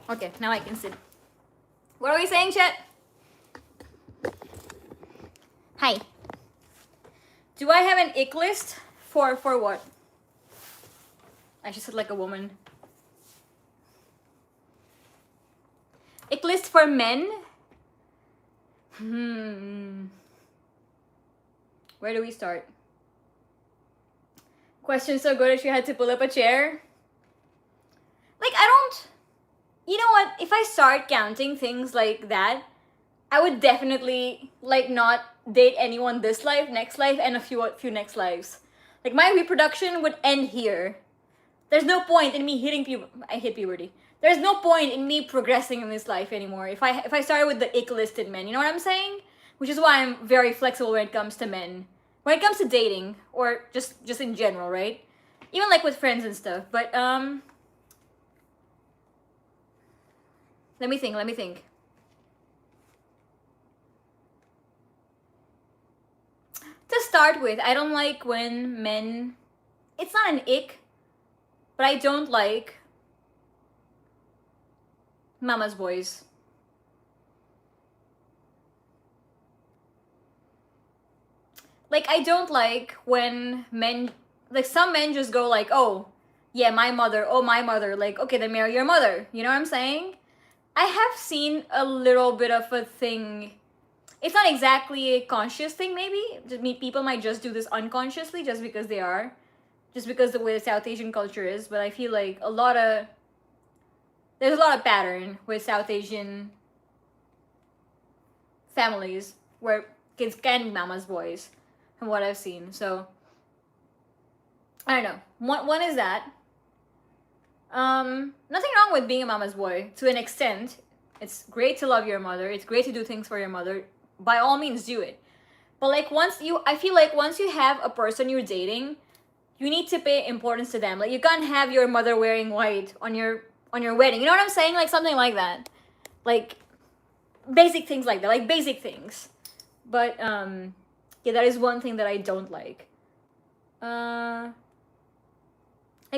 Okay, now I can sit. What are we saying, chat? Hi. Do I have an ick list? For what? I just said like a woman. Ick list for men? Where do we start? Question so good if you had to pull up a chair. Like, I don't... You know what? If I start counting things like that, I would definitely, like, not date anyone this life, next life, and a few next lives. Like, my reproduction would end here. There's no point in me hitting I hit puberty. There's no point in me progressing in this life anymore if I started with the ick listed men. You know what I'm saying? Which is why I'm very flexible when it comes to men. When it comes to dating, or just in general, right? Even like with friends and stuff. But let me think. To start with, I don't like when men... It's not an ick, but I don't like mama's boys. Like, I don't like when men... Like, some men just go like, oh, yeah, my mother, oh, my mother. Like, okay, then marry your mother. You know what I'm saying? I have seen a little bit of a thing. It's not exactly a conscious thing, maybe. People might just do this unconsciously just because they are. Just because the way the South Asian culture is. But I feel like there's a lot of pattern with South Asian families where kids can be mama's boys, from what I've seen. So I don't know. One is that. Nothing wrong with being a mama's boy to an extent. It's great to love your mother. It's great to do things for your mother. By all means, do it. But like I feel like once you have a person you're dating, you need to pay importance to them. Like you can't have your mother wearing white on your wedding. You know what I'm saying? Like something like that. Like basic things like that. Like basic things. But yeah, that is one thing that I don't like. Like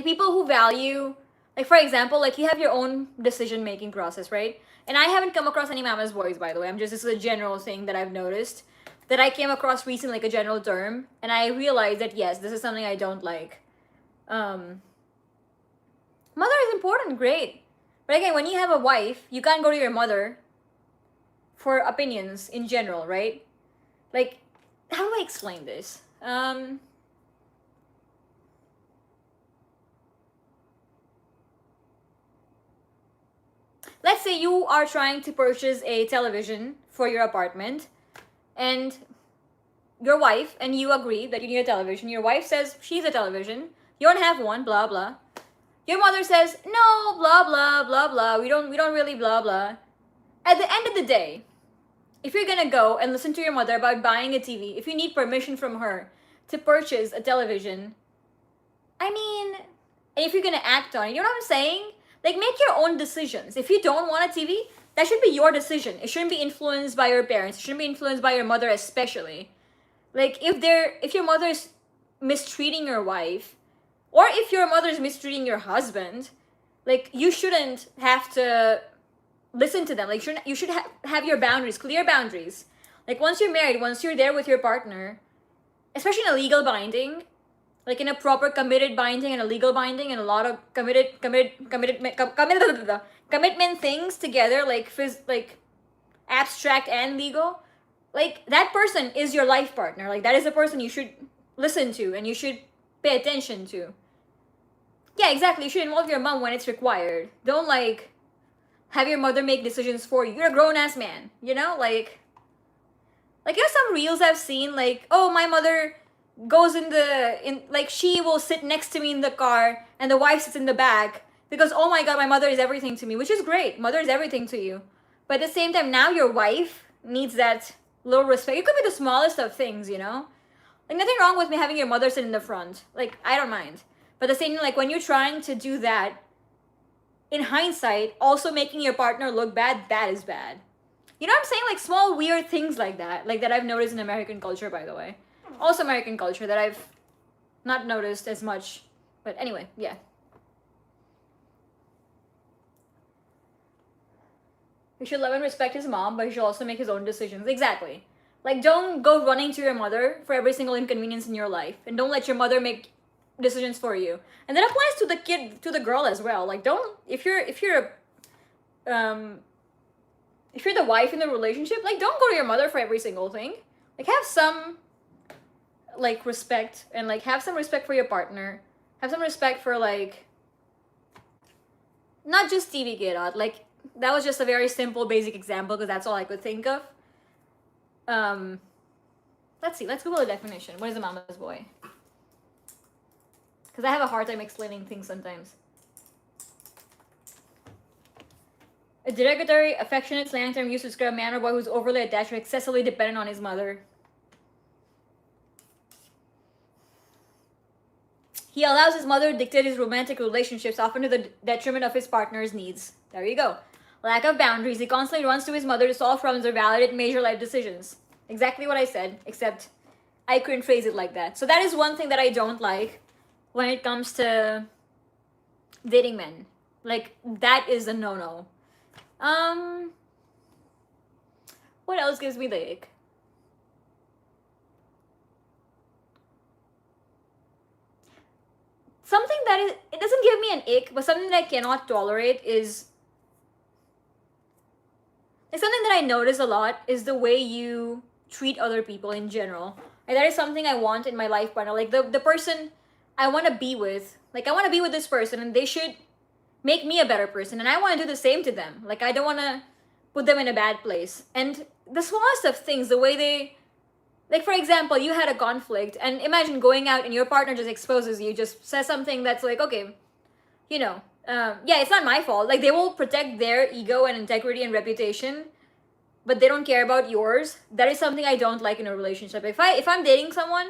people who value, like for example, like you have your own decision making process, right? And I haven't come across any mama's boys, by the way. This is a general thing that I've noticed that I came across recently, like a general term, and I realized that yes, this is something I don't like. Mother is important, great, but again, when you have a wife, you can't go to your mother for opinions in general, right? Like, how do I explain this? Let's say you are trying to purchase a television for your apartment, and your wife and you agree that you need a television. Your wife says she's a television. You don't have one, blah blah. Your mother says no, blah blah blah blah. We don't really blah blah. At the end of the day, if you're gonna go and listen to your mother about buying a TV, if you need permission from her to purchase a television, I mean, and if you're gonna act on it, you know what I'm saying? Like, make your own decisions. If you don't want a TV, that should be your decision. It shouldn't be influenced by your parents. It shouldn't be influenced by your mother, especially. Like, if your mother is mistreating your wife, or if your mother is mistreating your husband, like, you shouldn't have to listen to them. Like, you should have your boundaries, clear boundaries. Like, once you're married, once you're there with your partner, especially in a legal binding, like in a proper committed binding and a legal binding and a lot of commitment things together, like abstract and legal, like that person is your life partner. Like that is the person you should listen to and you should pay attention to. Yeah, exactly. You should involve your mom when it's required. Don't like have your mother make decisions for you. You're a grown ass man, you know? Like you know some reels I've seen, like, oh, my mother goes in like she will sit next to me in the car and the wife sits in the back because oh my god, my mother is everything to me, which is great. Mother is everything to you. But at the same time, now your wife needs that little respect. It could be the smallest of things, you know? Like nothing wrong with me having your mother sit in the front. Like I don't mind. But the same, like when you're trying to do that, in hindsight, also making your partner look bad, that is bad. You know what I'm saying? Like small weird things like that I've noticed in American culture, by the way. Also American culture that I've not noticed as much. But anyway, yeah. He should love and respect his mom, but he should also make his own decisions. Exactly. Like don't go running to your mother for every single inconvenience in your life. And don't let your mother make decisions for you. And that applies to the kid, to the girl as well. Like don't if you're the wife in the relationship, like don't go to your mother for every single thing. Like have some like respect and like have some respect for your partner. Have some respect for like not just TV get out. Like that was just a very simple basic example because that's all I could think of. Let's see, let's Google the definition. What is a mama's boy? Because I have a hard time explaining things sometimes. A derogatory, affectionate slang term used to describe a man or boy who's overly attached or excessively dependent on his mother. He allows his mother to dictate his romantic relationships, often to the detriment of his partner's needs. There you go. Lack of boundaries. He constantly runs to his mother to solve problems or validate major life decisions. Exactly what I said, except I couldn't phrase it like that. So that is one thing that I don't like when it comes to dating men. Like, that is a no-no. What else gives me the ick? Something that is, it doesn't give me an ick, but something that I cannot tolerate is, like something that I notice a lot is the way you treat other people in general. Like that is something I want in my life partner. Like the person I want to be with, like I want to be with this person and they should make me a better person and I want to do the same to them. Like I don't want to put them in a bad place. And the smallest of things, the way they, like for example, you had a conflict, and imagine going out and your partner just exposes you, just says something that's like, okay, you know, yeah, it's not my fault. Like they will protect their ego and integrity and reputation, but they don't care about yours. That is something I don't like in a relationship. If I'm dating someone,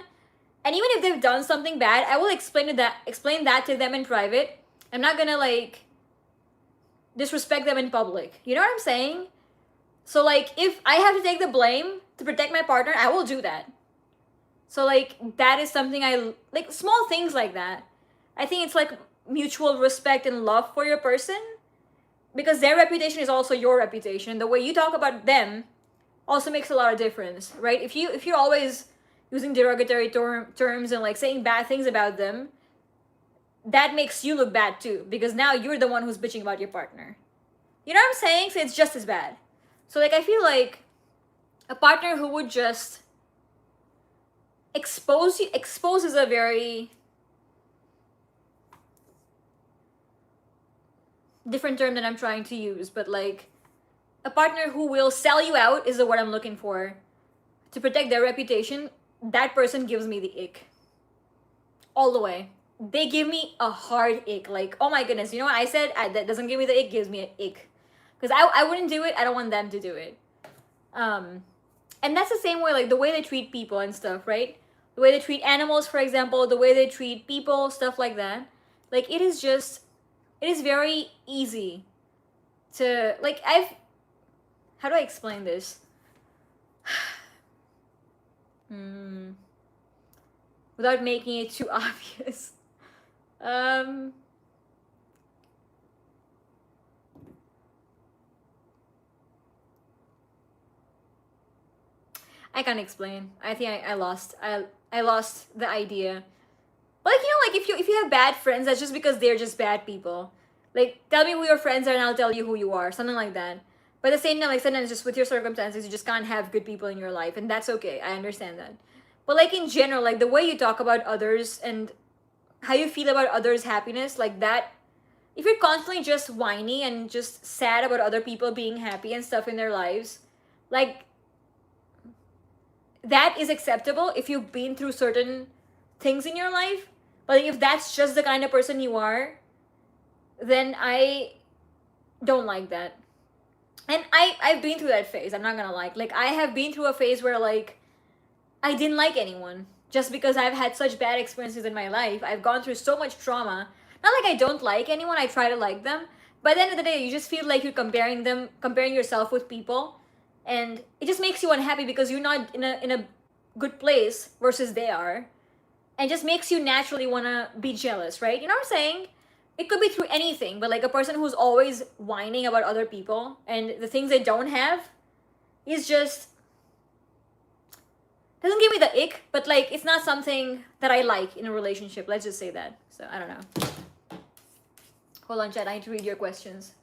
and even if they've done something bad, I will explain that to them in private. I'm not gonna like disrespect them in public. You know what I'm saying? So like if I have to take the blame to protect my partner, I will do that. So like that is something I like, small things like that. I think it's like mutual respect and love for your person, because their reputation is also your reputation. The way you talk about them also makes a lot of difference, right? If you're always using derogatory terms and like saying bad things about them, that makes you look bad too, because now you're the one who's bitching about your partner. You know what I'm saying? So it's just as bad. So like I feel like a partner who would just expose is a very different term that I'm trying to use, but like a partner who will sell you out is the word I'm looking for to protect their reputation. That person gives me the ick all the way. They give me a hard ick. Like, oh my goodness, you know what I said? That doesn't give me the ick, gives me an ick. Because I wouldn't do it. I don't want them to do it. And that's the same way, like the way they treat people and stuff, right? The way they treat animals, for example, the way they treat people, stuff like that. Like it is very easy to like how do I explain this? Without making it too obvious. I can't explain. I think I lost the idea. But like, you know, like if you have bad friends, that's just because they're just bad people. Like tell me who your friends are and I'll tell you who you are. Something like that. But at the same time, like sometimes just with your circumstances, you just can't have good people in your life, and that's okay. I understand that. But like in general, like the way you talk about others and how you feel about others' happiness, like that, if you're constantly just whiny and just sad about other people being happy and stuff in their lives, like that is acceptable if you've been through certain things in your life. But if that's just the kind of person you are, then I don't like that. And I've been through that phase. I'm not gonna lie. Like I have been through a phase where like I didn't like anyone just because I've had such bad experiences in my life. I've gone through so much trauma. Not like I don't like anyone. I try to like them. But at the end of the day, you just feel like you're comparing yourself with people, and it just makes you unhappy because you're not in a good place versus they are, and just makes you naturally wanna be jealous, right? You know what I'm saying? It could be through anything, but like a person who's always whining about other people and the things they don't have is just doesn't give me the ick, but like it's not something that I like in a relationship. Let's just say that. So I don't know. Hold on, chat. I need to read your questions.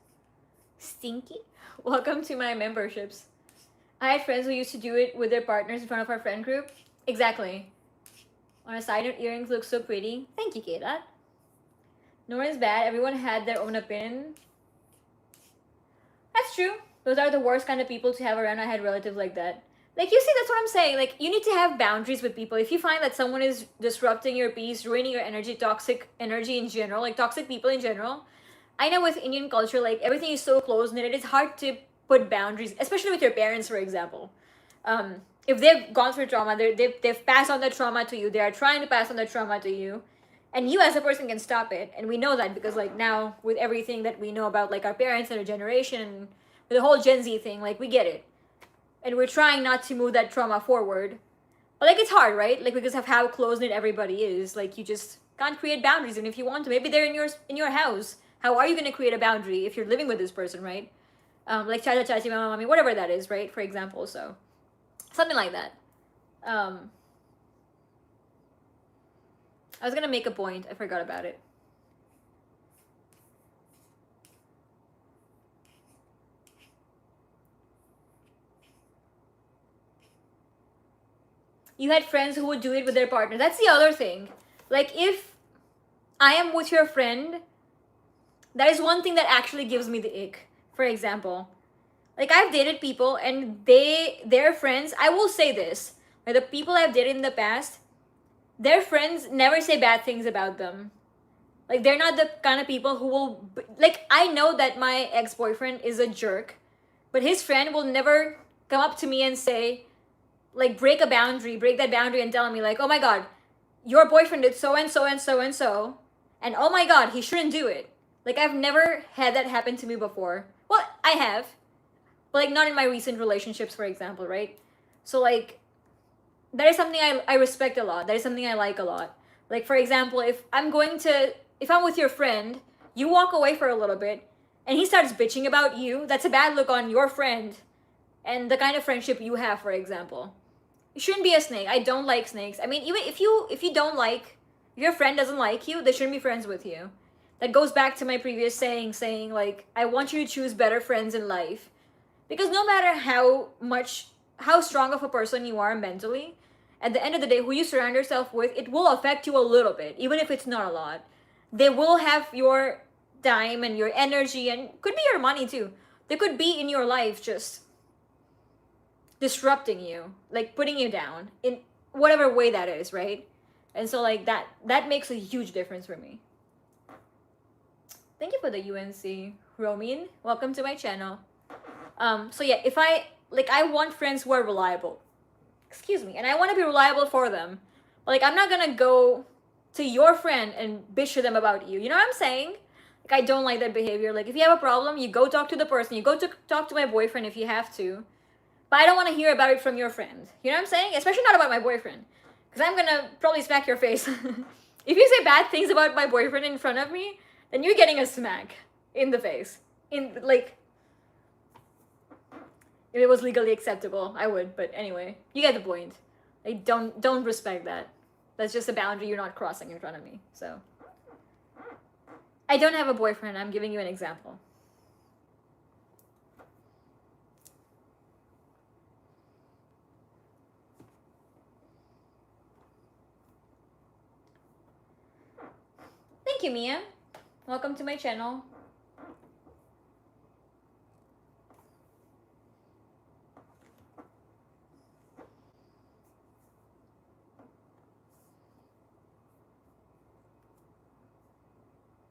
Stinky? Welcome to my memberships. I had friends who used to do it with their partners in front of our friend group. Exactly. On a side note, earrings look so pretty. Thank you, Kayla. No one is bad. Everyone had their own opinion. That's true. Those are the worst kind of people to have around. I had relatives like that. Like, you see, that's what I'm saying. Like, you need to have boundaries with people. If you find that someone is disrupting your peace, ruining your energy, toxic energy in general, like toxic people in general, I know with Indian culture, like, everything is so close-knit, it's hard to put boundaries, especially with your parents, for example. If they've gone through trauma, they've passed on the trauma to you, they are trying to pass on the trauma to you, and you as a person can stop it. And we know that because like now with everything that we know about like our parents and our generation, with the whole Gen Z thing, like we get it, and we're trying not to move that trauma forward. But like it's hard, right? Like because of how close knit everybody is, like you just can't create boundaries. And if you want to, maybe they're in your house. How are you going to create a boundary if you're living with this person, right? Like cha cha chachi mama mami, whatever that is, right? For example, so something like that. I was gonna make a point. I forgot about it. You had friends who would do it with their partner. That's the other thing. Like if I am with your friend, that is one thing that actually gives me the ick. For example, Like I've dated people and their friends, I will say this, like the people I've dated in the past, their friends never say bad things about them. Like they're not the kind of people who will like I know that my ex-boyfriend is a jerk, but his friend will never come up to me and say like break that boundary and tell me like, "Oh my god, your boyfriend did so and so and so and so." And oh my god, he shouldn't do it. Like I've never had that happen to me before. Well, I have, but like not in my recent relationships, for example, right? So like that is something I respect a lot. That is something I like a lot. Like for example, if I'm with your friend, you walk away for a little bit and he starts bitching about you, that's a bad look on your friend and the kind of friendship you have, for example. You shouldn't be a snake. I don't like snakes. I mean, even if you don't like if your friend doesn't like you, they shouldn't be friends with you. That goes back to my previous saying like I want you to choose better friends in life. Because no matter how strong of a person you are mentally, at the end of the day, who you surround yourself with, it will affect you a little bit, even if it's not a lot. They will have your time and your energy and could be your money too. They could be in your life just disrupting you, like putting you down in whatever way that is, right? And so like that makes a huge difference for me. Thank you for the UNC, Romin. Welcome to my channel. So yeah, if I want friends who are reliable. Excuse me, and I want to be reliable for them. Like I'm not gonna go to your friend and bitch to them about you. You know what I'm saying? Like I don't like that behavior. Like if you have a problem, you go talk to the person. You go to talk to my boyfriend if you have to. But I don't want to hear about it from your friend. You know what I'm saying? Especially not about my boyfriend, because I'm gonna probably smack your face. If you say bad things about my boyfriend in front of me, then you're getting a smack in the face. In like if it was legally acceptable, I would. But anyway, you get the point. Like, don't respect that. That's just a boundary you're not crossing in front of me. So I don't have a boyfriend. I'm giving you an example. Thank you, Mia. Welcome to my channel.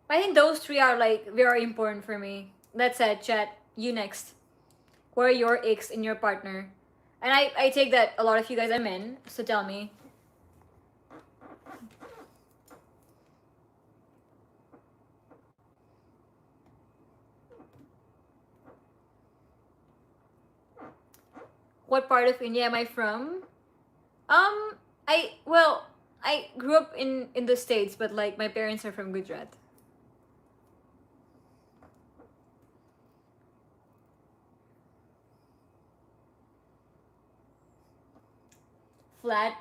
I think those three are like very important for me. That said, chat, you next. Who are your icks in your partner? And I take that a lot of you guys are men, so tell me. What part of India am I from? I grew up in the States, but like my parents are from Gujarat. Flat.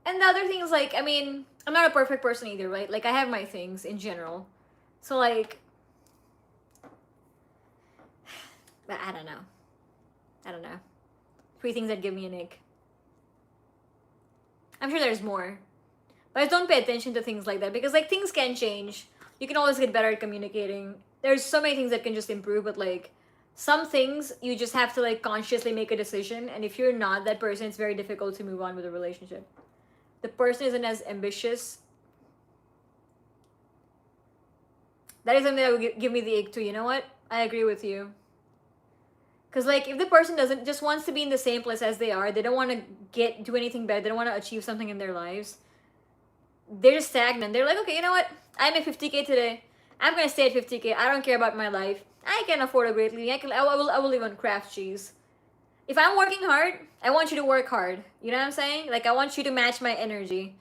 And the other thing is like, I mean, I'm not a perfect person either, right? Like I have my things in general. So like but I don't know. I don't know. Three things that give me an ick. I'm sure there's more. But I don't pay attention to things like that because like things can change. You can always get better at communicating. There's so many things that can just improve, but like some things you just have to like consciously make a decision, and if you're not that person, it's very difficult to move on with a relationship. The person isn't as ambitious. That is something that would give me the ick too. You know what? I agree with you. Because like if the person doesn't just wants to be in the same place as they are, they don't want to do anything better, they don't want to achieve something in their lives, they're just stagnant. They're like, okay, you know what? I made 50K today. I'm gonna stay at 50K. I don't care about my life. I can afford a great living. I will live on craft cheese. If I'm working hard, I want you to work hard. You know what I'm saying? Like I want you to match my energy.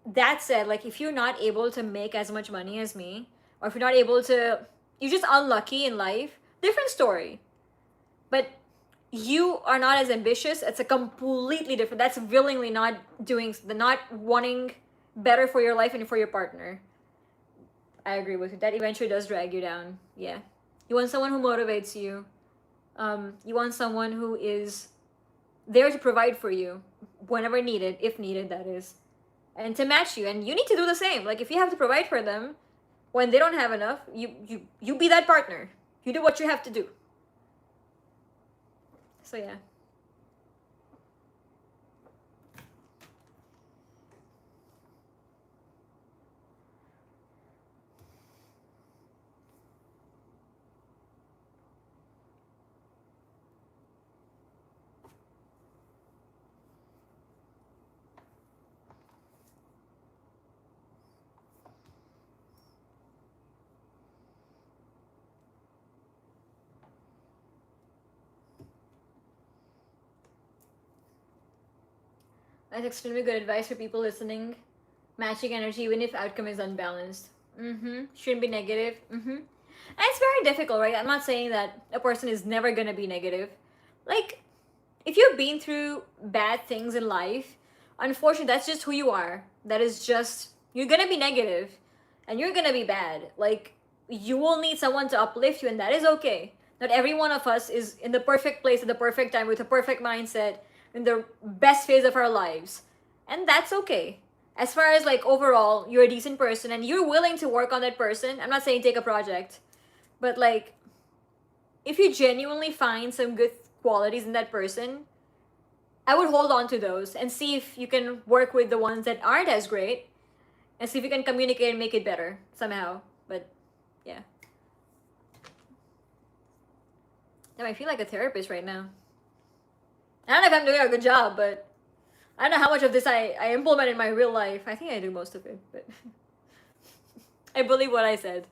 That said, like if you're not able to make as much money as me, or if you're not able to, you're just unlucky in life, different story. But you are not as ambitious, it's a completely different, that's willingly not doing, the not wanting better for your life and for your partner. I agree with you. That eventually does drag you down. Yeah. You want someone who motivates you. You want someone who is there to provide for you whenever needed, if needed, that is, and to match you. And you need to do the same. Like if you have to provide for them, When they don't have enough, you be that partner. You do what you have to do. So yeah. That's extremely good advice for people listening. Matching energy even if outcome is unbalanced. Shouldn't be negative. And it's very difficult, right? I'm not saying that a person is never gonna be negative. Like, if you've been through bad things in life, unfortunately, that's just who you are. That is just, you're gonna be negative and you're gonna be bad. Like, you will need someone to uplift you, and that is okay. Not every one of us is in the perfect place at the perfect time with a perfect mindset in the best phase of our lives. And that's okay. As far as like overall, you're a decent person and you're willing to work on that person. I'm not saying take a project, but like, if you genuinely find some good qualities in that person, I would hold on to those and see if you can work with the ones that aren't as great and see if you can communicate and make it better somehow. But yeah. Damn, I feel like a therapist right now. I don't know if I'm doing a good job, but I don't know how much of this I implement in my real life. I think I do most of it, but I believe what I said.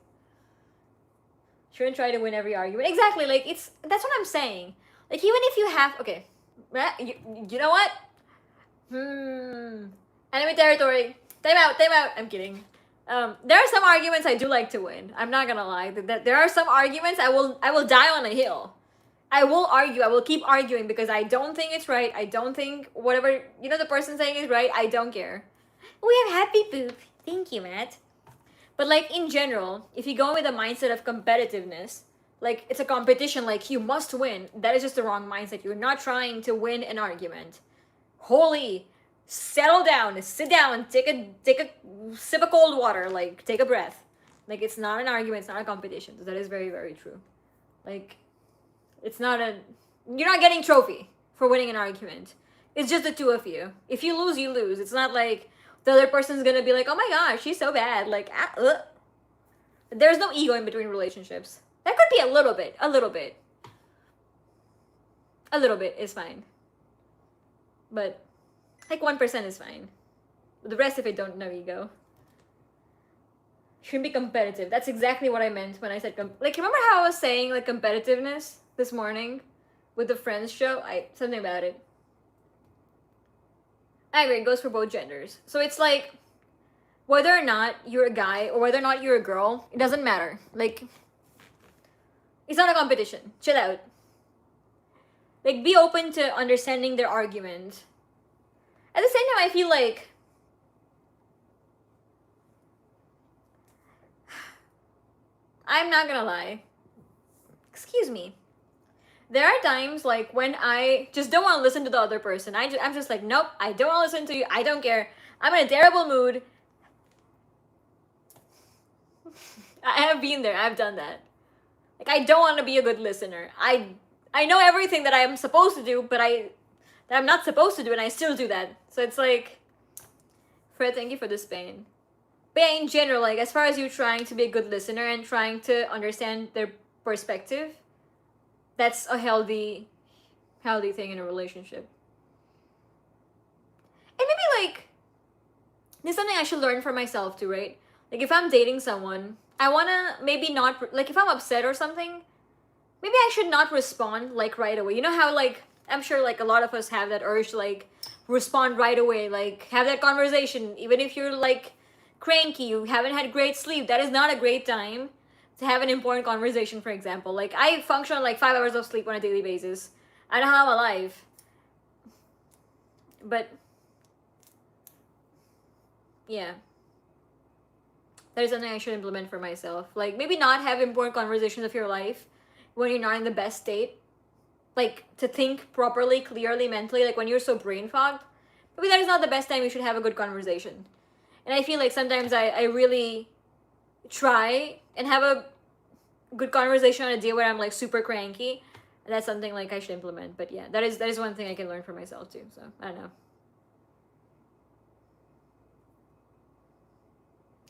Shouldn't try to win every argument. Exactly, like that's what I'm saying. Like even if you have okay, you know what? Enemy territory. Time out. Time out. I'm kidding. There are some arguments I do like to win. I'm not gonna lie. That there are some arguments I will die on a hill. I will argue. I will keep arguing because I don't think it's right. I don't think whatever the person saying is right. I don't care. We have happy poop. Thank you, Matt. But like in general, if you go with a mindset of competitiveness, like it's a competition, like you must win, that is just the wrong mindset. You're not trying to win an argument. Holy, settle down, sit down, take a sip of cold water, like take a breath. Like it's not an argument, it's not a competition. So that is very, very true. Like it's not you're not getting trophy for winning an argument. It's just the two of you. If you lose, you lose. It's not like the other person's gonna be like, oh my gosh, she's so bad. Like, there's no ego in between relationships. That could be a little bit. A little bit. A little bit is fine. But, like 1% is fine. The rest of it, don't know ego. Shouldn't be competitive. That's exactly what I meant when I said, like, remember how I was saying, like, competitiveness this morning with the Friends show? Something about it. I agree, it goes for both genders. So it's like, whether or not you're a guy or whether or not you're a girl, it doesn't matter. Like, it's not a competition. Chill out. Like, be open to understanding their argument. At the same time, I feel like I'm not gonna lie. Excuse me. There are times like when I just don't want to listen to the other person. I'm just like, nope, I don't want to listen to you. I don't care. I'm in a terrible mood. I have been there. I've done that. Like I don't want to be a good listener. I know everything that I am supposed to do, but that I'm not supposed to do, and I still do that. So it's like, Fred, thank you for this pain. But yeah, in general, like as far as you trying to be a good listener and trying to understand their perspective, that's a healthy thing in a relationship. And maybe like this is something I should learn for myself too, right? Like if I'm dating someone, I wanna maybe not like if I'm upset or something, maybe I should not respond like right away. You know how like I'm sure like a lot of us have that urge to like respond right away, like have that conversation, even if you're like cranky, you haven't had great sleep. That is not a great time to have an important conversation, for example. Like I function on like 5 hours of sleep on a daily basis. I know how I'm alive. But yeah. That is something I should implement for myself. Like maybe not have important conversations of your life when you're not in the best state. Like to think properly, clearly, mentally, like when you're so brain fogged. Maybe that is not the best time you should have a good conversation. And I feel like sometimes I really try and have a good conversation on a day where I'm like super cranky. That's something like I should implement. But yeah, that is one thing I can learn for myself too. So I don't know.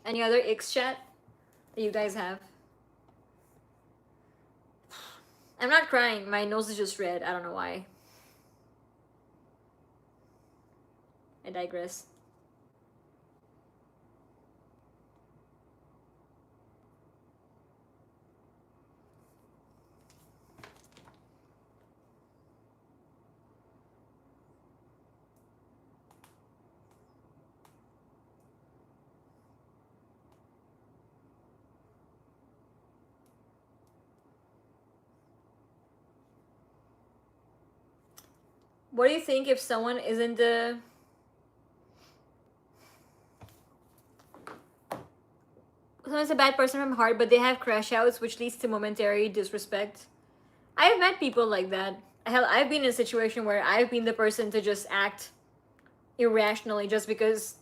Any other icks chat that you guys have? I'm not crying. My nose is just red. I don't know why. I digress. What do you think if someone isn't a someone's a bad person from heart, but they have crash outs, which leads to momentary disrespect? I've met people like that. Hell, I've been in a situation where I've been the person to just act irrationally just because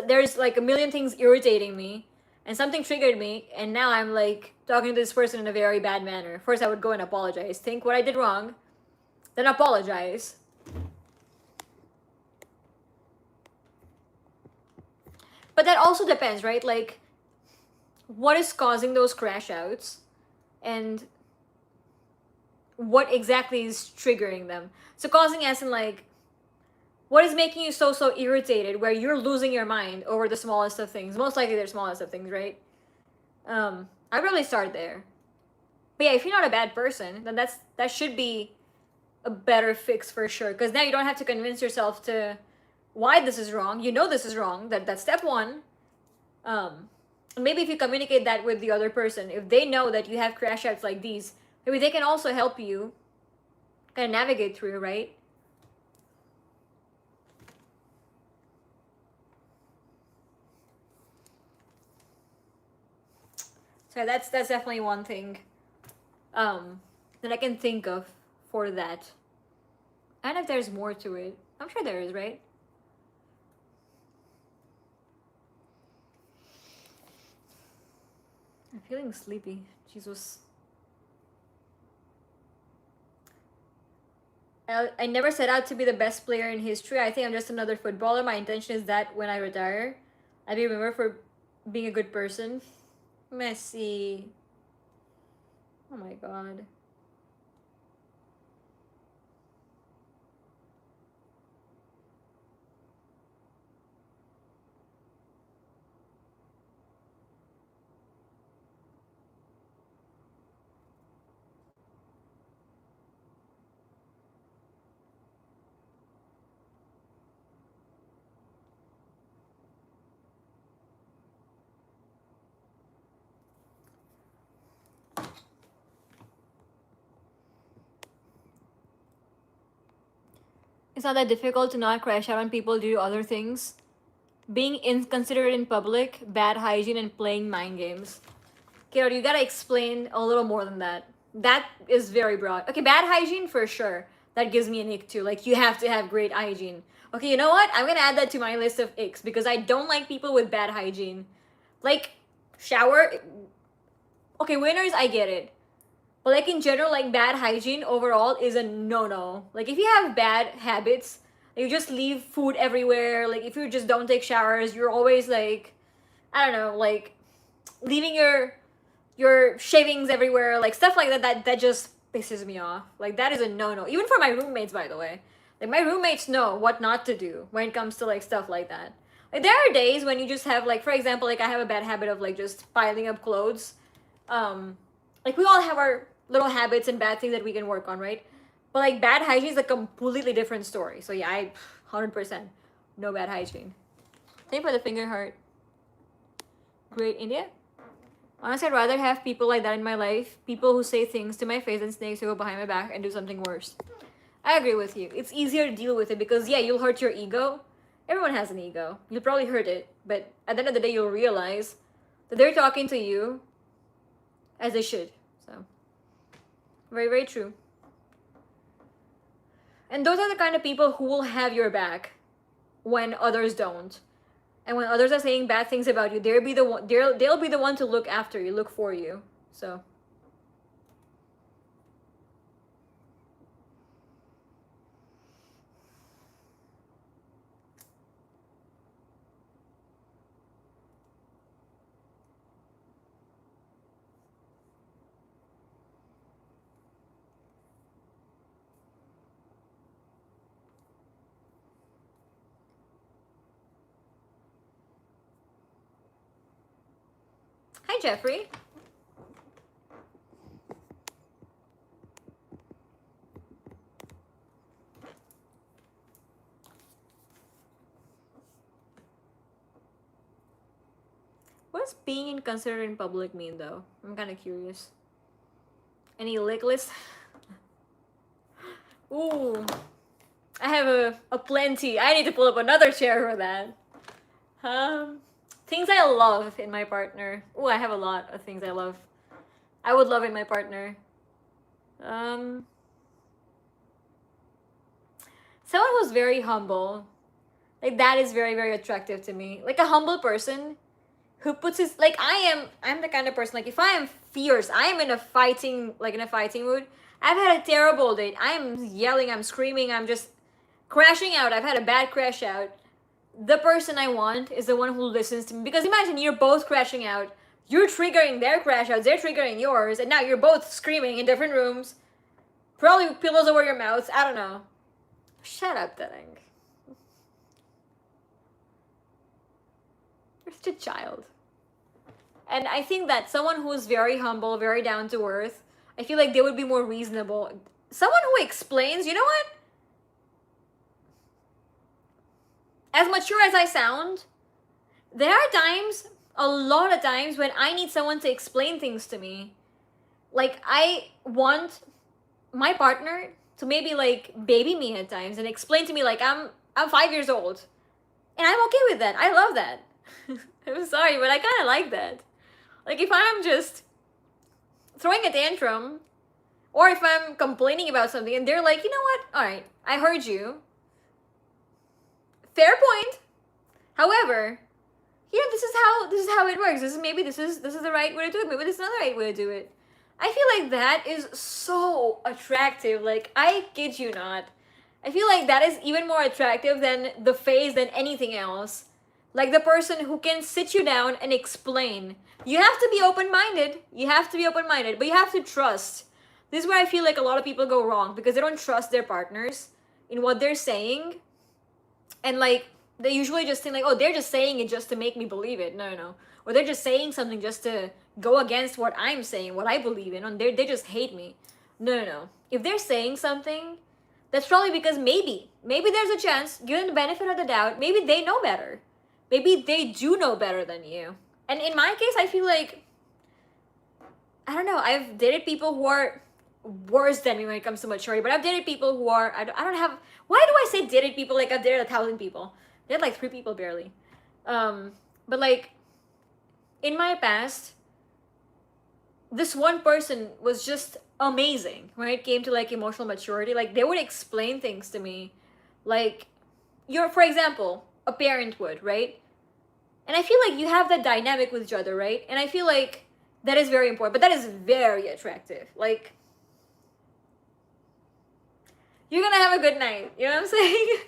there's like a million things irritating me and something triggered me, and now I'm like talking to this person in a very bad manner. First, I would go and apologize, think what I did wrong, then apologize. But that also depends, right? Like, what is causing those crash outs and what exactly is triggering them. So causing as in like, what is making you so irritated where you're losing your mind over the smallest of things? Most likely they're smallest of things, right? I'd really start there. But yeah, if you're not a bad person, then that should be a better fix for sure. Because now you don't have to convince yourself to why this is wrong. You know this is wrong. That's step one. Maybe if you communicate that with the other person, if they know that you have crash outs like these, maybe they can also help you kind of navigate through, right? So that's definitely one thing that I can think of for that. And if there's more to it, I'm sure there is, right? I'm feeling sleepy. Jesus. I never set out to be the best player in history. I think I'm just another footballer. My intention is that when I retire, I'll be remembered for being a good person. Messi. Oh my god. It's not that difficult to not crash out on people due to other things. Being inconsiderate in public, bad hygiene, and playing mind games. Okay, you gotta explain a little more than that. That is very broad. Okay, bad hygiene for sure. That gives me an ick too. Like, you have to have great hygiene. Okay, you know what? I'm gonna add that to my list of icks because I don't like people with bad hygiene. Like, shower. Okay, winners, I get it. But like in general, like bad hygiene overall is a no-no. Like if you have bad habits, you just leave food everywhere. Like if you just don't take showers, you're always like, I don't know, like leaving your shavings everywhere, like stuff like that. That just pisses me off. Like that is a no-no. Even for my roommates, by the way. Like my roommates know what not to do when it comes to like stuff like that. Like there are days when you just have like, for example, like I have a bad habit of like just piling up clothes. Like we all have our little habits and bad things that we can work on, right? But like bad hygiene is a completely different story. So yeah, 100% no bad hygiene. Thank you for the finger heart. Great India. Honestly, I'd rather have people like that in my life. People who say things to my face and snakes who go behind my back and do something worse. I agree with you. It's easier to deal with it because yeah, you'll hurt your ego. Everyone has an ego. You'll probably hurt it, but at the end of the day, you'll realize that they're talking to you as they should. So, very, very true. And those are the kind of people who will have your back when others don't. And when others are saying bad things about you, they'll be the one to look after you, look for you. So hi Jeffrey. What does being considered in public mean though? I'm kind of curious. Any lick list? Ooh, I have a plenty. I need to pull up another chair for that. Things I love in my partner. Ooh, I have a lot of things I love. I would love in my partner. Someone who's very humble. Like that is very, very attractive to me. Like a humble person who puts his like I'm the kind of person like if I am fierce, I am in a fighting mood. I've had a terrible date. I'm yelling, I'm screaming, I'm just crashing out. I've had a bad crash out. The person I want is the one who listens to me. Because imagine you're both crashing out. You're triggering their crash outs, they're triggering yours, and now you're both screaming in different rooms. Probably with pillows over your mouths. I don't know. Shut up, Tarang. You're such a child. And I think that someone who's very humble, very down to earth, I feel like they would be more reasonable. Someone who explains, you know what? As mature as I sound, there are times, a lot of times, when I need someone to explain things to me. Like, I want my partner to maybe like baby me at times and explain to me like I'm 5 years old. And I'm okay with that. I love that. I'm sorry, but I kind of like that. Like if I'm just throwing a tantrum or if I'm complaining about something and they're like, "You know what? All right, I heard you. Fair point. However, this is how it works. This is the right way to do it. Maybe this is not the right way to do it." I feel like that is so attractive. Like I kid you not. I feel like that is even more attractive than the face than anything else. Like the person who can sit you down and explain. You have to be open-minded. You have to be open-minded, but you have to trust. This is where I feel like a lot of people go wrong because they don't trust their partners in what they're saying. And like they usually just think like, oh, they're just saying it just to make me believe it. No, no, no. Or they're just saying something just to go against what I'm saying, what I believe in, and they just hate me. No, no, no. If they're saying something, that's probably because maybe there's a chance, given the benefit of the doubt, maybe they know better. Maybe they do know better than you. And in my case, I feel like, I don't know, I've dated people who are worse than me when it comes to maturity, but I've dated people who are, I don't have, why do I say dated people like I've dated 1,000 people? I dated like 3 people barely. But like, in my past, this one person was just amazing when it came to like emotional maturity. Like they would explain things to me, like you're, for example, a parent would, right? And I feel like you have that dynamic with each other, right? And I feel like that is very important, but that is very attractive. Like you're gonna have a good night, you know what I'm saying?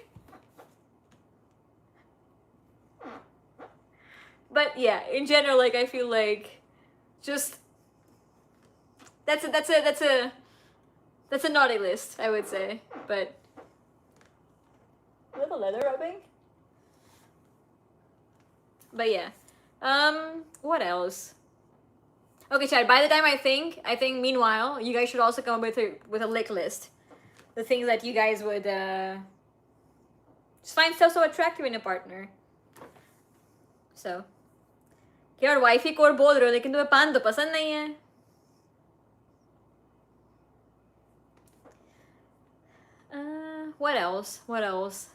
But yeah, in general, like I feel like just that's a naughty list, I would say. But little leather rubbing. But yeah, what else? Okay, Chad. By the time I think meanwhile, you guys should also come up with a lick list, the things that you guys would just find so attractive in a partner. So, यार wifey core बोल रहे हो लेकिन तुम्हें पान तो पसंद नहीं है. What else? What else?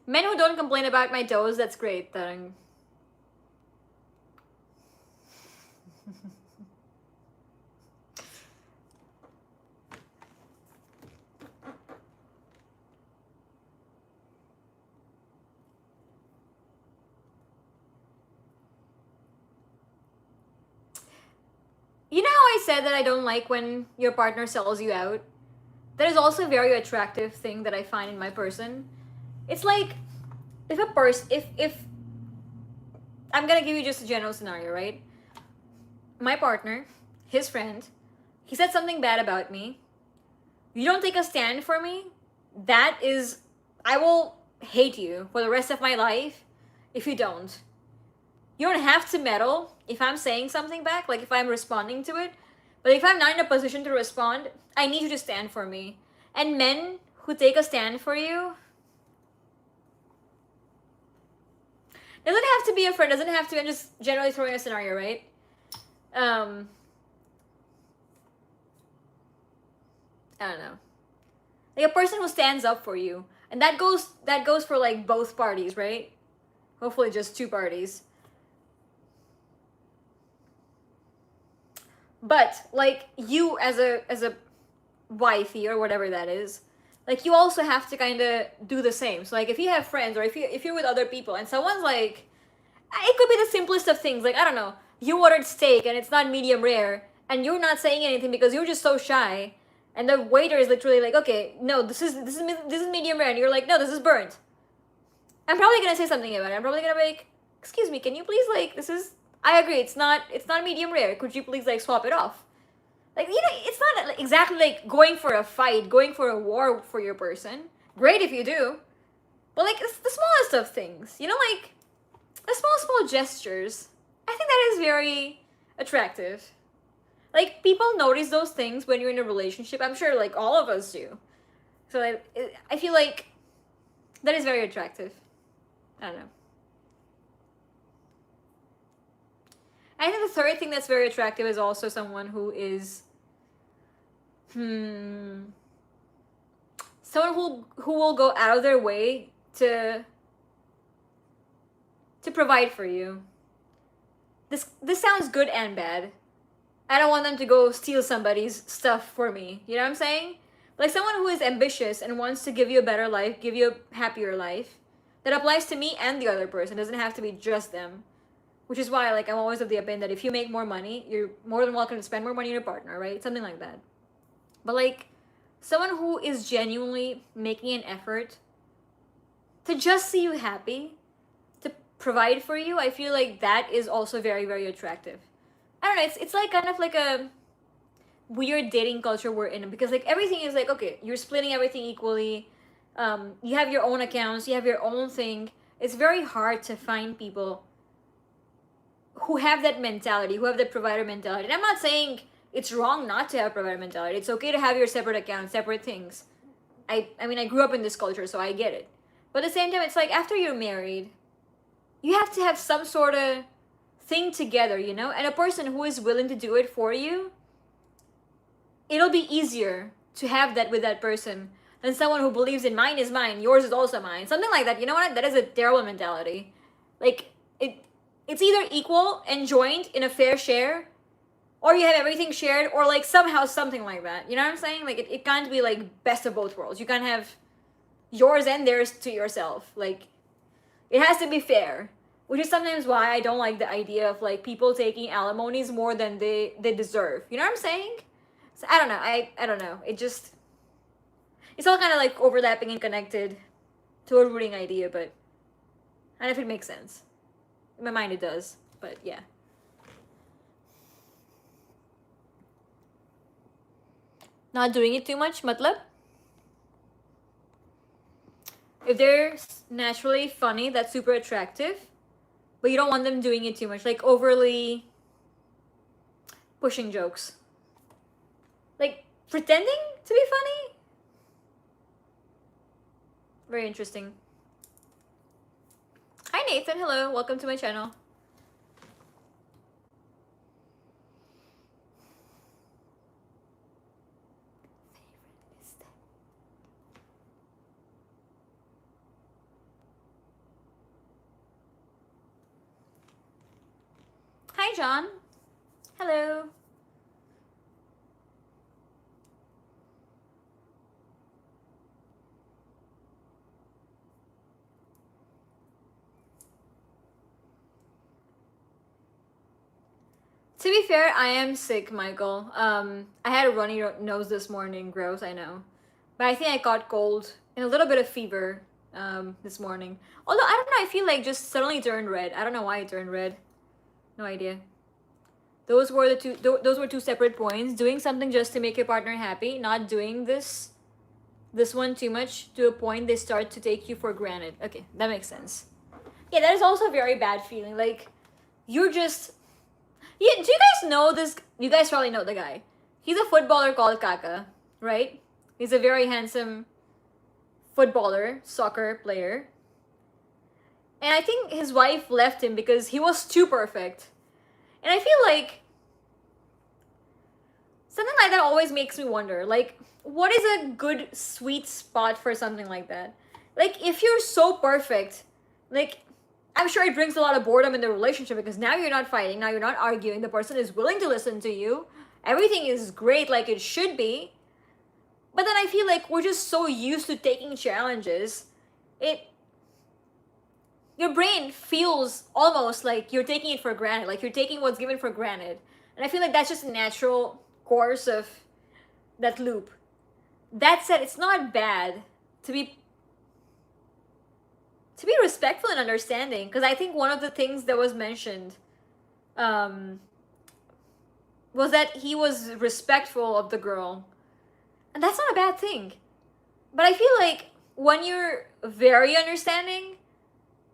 Men who don't complain about my toes, that's great. Tarang. said that I don't like when your partner sells you out, that is also a very attractive thing that I find in my person. It's like if a person, if I'm gonna give you just a general scenario, right? My partner, his friend, he said something bad about me. You don't take a stand for me. That is, I will hate you for the rest of my life if you don't. You don't have to meddle if I'm saying something back, like if I'm responding to it. But if I'm not in a position to respond, I need you to stand for me. And men who take a stand for you, doesn't have to be a friend, doesn't have to, I'm just generally throwing a scenario, right? I don't know. Like a person who stands up for you. And that goes for like both parties, right? Hopefully just two parties. But like you as a wifey or whatever that is, like you also have to kind of do the same. So like if you have friends or if you're with other people and someone's like, it could be the simplest of things, like I don't know, you ordered steak and it's not medium rare and you're not saying anything because you're just so shy, and the waiter is literally like, okay, no, this is medium rare, and you're like, no, this is burnt. I'm probably gonna say something about it. I'm probably gonna be like, excuse me, can you please, like, this is, I agree, it's not medium rare, could you please like swap it off? Like, it's not like, exactly like going for a fight, going for a war for your person. Great if you do, but like it's the smallest of things, like the small gestures. I think that is very attractive. Like people notice those things when you're in a relationship. I'm sure like all of us do. So I feel like that is very attractive. I don't know. I think the third thing that's very attractive is also someone who is someone who will go out of their way to provide for you. This sounds good and bad. I don't want them to go steal somebody's stuff for me. You know what I'm saying? Like someone who is ambitious and wants to give you a better life, give you a happier life. That applies to me and the other person. It doesn't have to be just them. Which is why, like, I'm always of the opinion that if you make more money, you're more than welcome to spend more money on your partner, right? Something like that. But like, someone who is genuinely making an effort to just see you happy, to provide for you, I feel like that is also very, very attractive. I don't know, it's like kind of like a weird dating culture we're in, because like everything is like, okay, you're splitting everything equally. You have your own accounts, you have your own thing. It's very hard to find people who have that mentality, who have that provider mentality. And I'm not saying it's wrong not to have provider mentality. It's okay to have your separate accounts, separate things. I mean, I grew up in this culture, so I get it. But at the same time, it's like after you're married, you have to have some sort of thing together, And a person who is willing to do it for you, it'll be easier to have that with that person than someone who believes in mine is mine, yours is also mine. Something like that. You know what? That is a terrible mentality. Like, it's either equal and joined in a fair share, or you have everything shared, or like somehow something like that. You know what I'm saying? Like it can't be like best of both worlds. You can't have yours and theirs to yourself. Like it has to be fair. Which is sometimes why I don't like the idea of like people taking alimonies more than they deserve. You know what I'm saying? So I don't know. I don't know. It's all kind of like overlapping and connected to a rooting idea, but I don't know if it makes sense. In my mind it does, but yeah. Not doing it too much, matlab? If they're naturally funny, that's super attractive, but you don't want them doing it too much, like overly pushing jokes. Like pretending to be funny? Very interesting. Hi Nathan, hello, welcome to my channel. Hi John, hello. To be fair, I am sick, Michael. I had a runny nose this morning. Gross, I know. But I think I caught cold and a little bit of fever this morning. Although, I don't know, I feel like just suddenly turned red. I don't know why it turned red. No idea. Those were those were two separate points. Doing something just to make your partner happy, not doing this one too much to a point they start to take you for granted. Okay, that makes sense. Yeah, that is also a very bad feeling. Like, you're just. Yeah, do you guys know this? You guys probably know the guy. He's a footballer called Kaka, right? He's a very handsome footballer, soccer player. And I think his wife left him because he was too perfect. And I feel like something like that always makes me wonder, like, what is a good sweet spot for something like that? Like, if you're so perfect, like, I'm sure it brings a lot of boredom in the relationship because now you're not fighting, now you're not arguing, the person is willing to listen to you, everything is great like it should be. But then I feel like we're just so used to taking challenges, it your brain feels almost like you're taking it for granted, like you're taking what's given for granted. And I feel like that's just a natural course of that loop. That said, it's not bad to be respectful and understanding, because I think one of the things that was mentioned um, was that he was respectful of the girl, and that's not a bad thing. But I feel like when you're very understanding,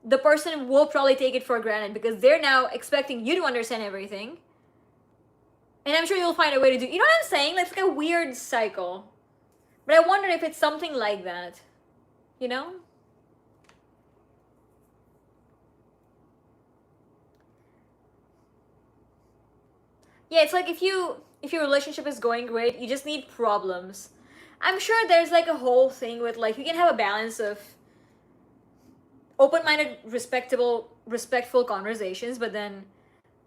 the person will probably take it for granted because they're now expecting you to understand everything, and I'm sure you'll find a way to do. You know what I'm saying? It's like a weird cycle. But I wonder if it's something like that. You know? Yeah, it's like if your relationship is going great, you just need problems. I'm sure there's like a whole thing with like you can have a balance of open-minded, respectful conversations, but then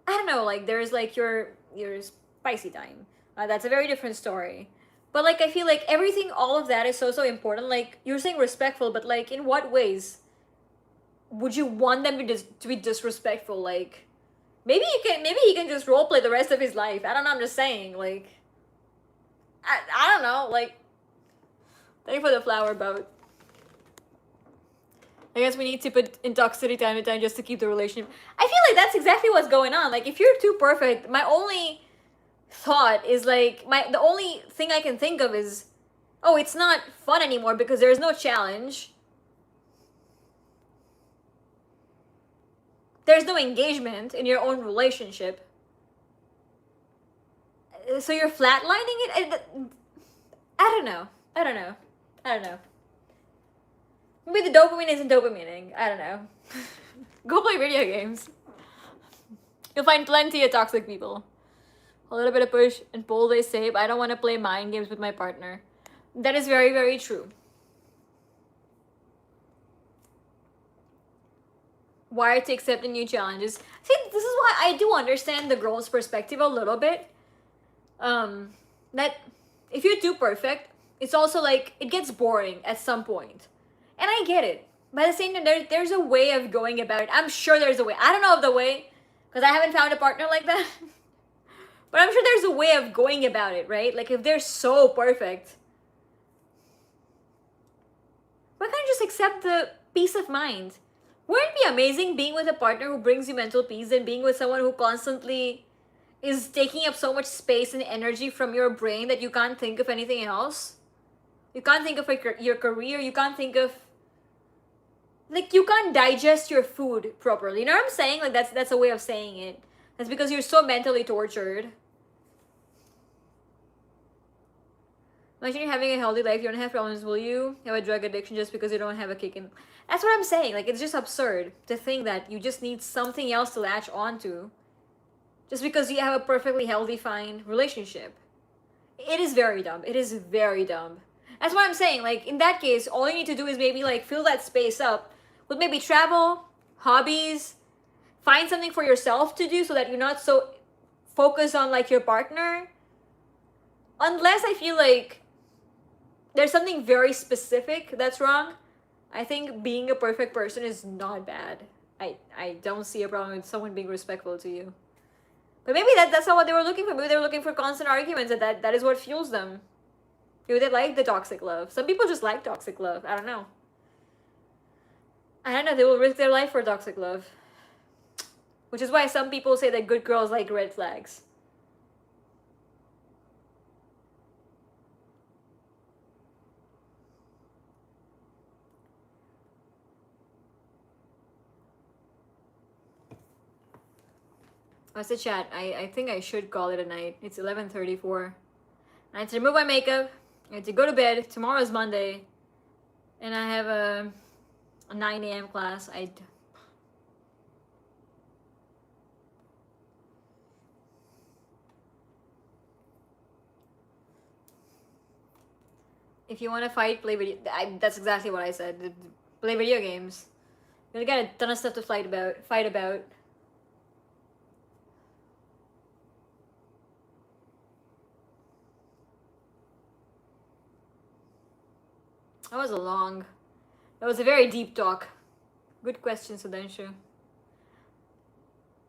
I don't know, like there's like your spicy time. That's a very different story. But like I feel like everything, all of that is so important. Like you're saying respectful, but like in what ways would you want them to be disrespectful? Like maybe he can just roleplay the rest of his life. I don't know. I'm just saying. Like I don't know. Like thank you for the flower boat. I guess we need to put in toxicity time to time just to keep the relationship. I feel like that's exactly what's going on. Like if you're too perfect, my only thought is like the only thing I can think of is, oh, it's not fun anymore because there's no challenge. There's no engagement in your own relationship. So you're flatlining it? I don't know. I don't know. I don't know. Maybe the dopamine isn't dopamining. I don't know. Go play video games. You'll find plenty of toxic people. A little bit of push and pull, they say, but I don't want to play mind games with my partner. That is very, very true. Wired to accepting new challenges. See, this is why I do understand the girl's perspective a little bit. That if you're too perfect, it's also like it gets boring at some point. And I get it. But at the same time, there's a way of going about it. I'm sure there's a way. I don't know of the way, because I haven't found a partner like that. But I'm sure there's a way of going about it, right? Like if they're so perfect, why can't you just accept the peace of mind? Wouldn't it be amazing being with a partner who brings you mental peace than being with someone who constantly is taking up so much space and energy from your brain that you can't think of anything else? You can't think of your career, you can't think of, like, you can't digest your food properly. You know what I'm saying? Like that's a way of saying it. That's because you're so mentally tortured. Imagine you're having a healthy life, you don't have problems, will you have a drug addiction just because you don't have a kick in? That's what I'm saying. Like, it's just absurd to think that you just need something else to latch onto just because you have a perfectly healthy, fine relationship. It is very dumb. It is very dumb. That's what I'm saying. Like, in that case, all you need to do is maybe, like, fill that space up with maybe travel, hobbies, find something for yourself to do so that you're not so focused on, like, your partner. Unless I feel like there's something very specific that's wrong, I think being a perfect person is not bad. I don't see a problem with someone being respectful to you. But maybe that's not what they were looking for. Maybe they were looking for constant arguments, and that is what fuels them. Maybe they like the toxic love. Some people just like toxic love. I don't know. I don't know. They will risk their life for toxic love. Which is why some people say that good girls like red flags. What's the chat? I think I should call it a night. It's 11:34. I need to remove my makeup. I need to go to bed. Tomorrow's Monday. And I have a 9 a.m. class. If you want to fight, play video. That's exactly what I said. Play video games. You're gonna get a ton of stuff to fight about. That was a very deep talk. Good question, Sudanshu.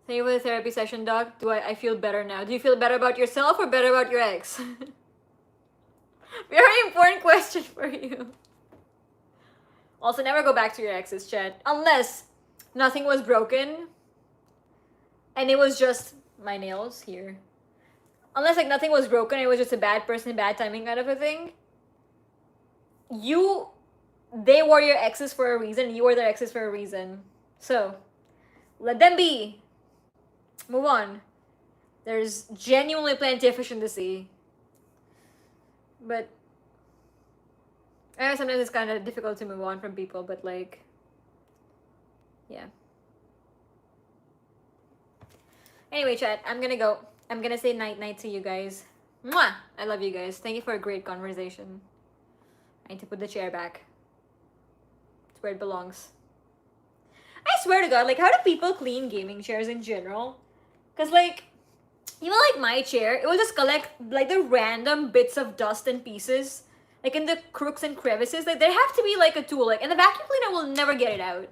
Thank you for the therapy session, Doc. I feel better now? Do you feel better about yourself or better about your ex? Very important question for you. Also, never go back to your ex's, chat. Unless nothing was broken and it was just my nails here. Unless like nothing was broken, it was just a bad person, bad timing kind of a thing. They were your exes for a reason, you were their exes for a reason. So, let them be. Move on. There's genuinely plenty of fish in the sea. But I know sometimes it's kind of difficult to move on from people, but like, yeah. Anyway, chat, I'm gonna go. I'm gonna say night-night to you guys. Mwah! I love you guys. Thank you for a great conversation. I need to put the chair back. It's where it belongs. I swear to God, like, how do people clean gaming chairs in general? Because, like, even like my chair, it will just collect like the random bits of dust and pieces, like in the crooks and crevices. Like, there have to be like a tool, like, and the vacuum cleaner will never get it out.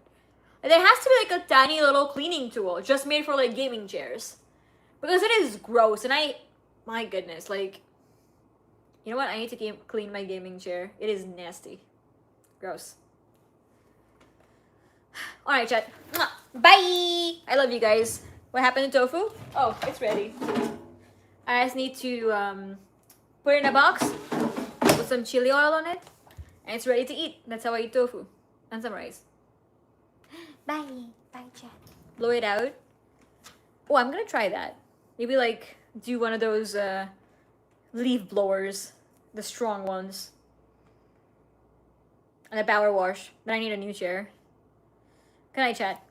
Like, there has to be like a tiny little cleaning tool just made for like gaming chairs, because it is gross. And my goodness, like, you know what? I need to clean my gaming chair. It is nasty, gross. All right, chat. Bye. I love you guys. What happened to tofu? Oh, it's ready. I just need to put it in a box, put some chili oil on it, and it's ready to eat. That's how I eat tofu. And some rice. Bye. Bye, chat. Blow it out. Oh, I'm gonna try that. Maybe like do one of those leaf blowers, the strong ones. And a power wash. Then I need a new chair. Good night, chat.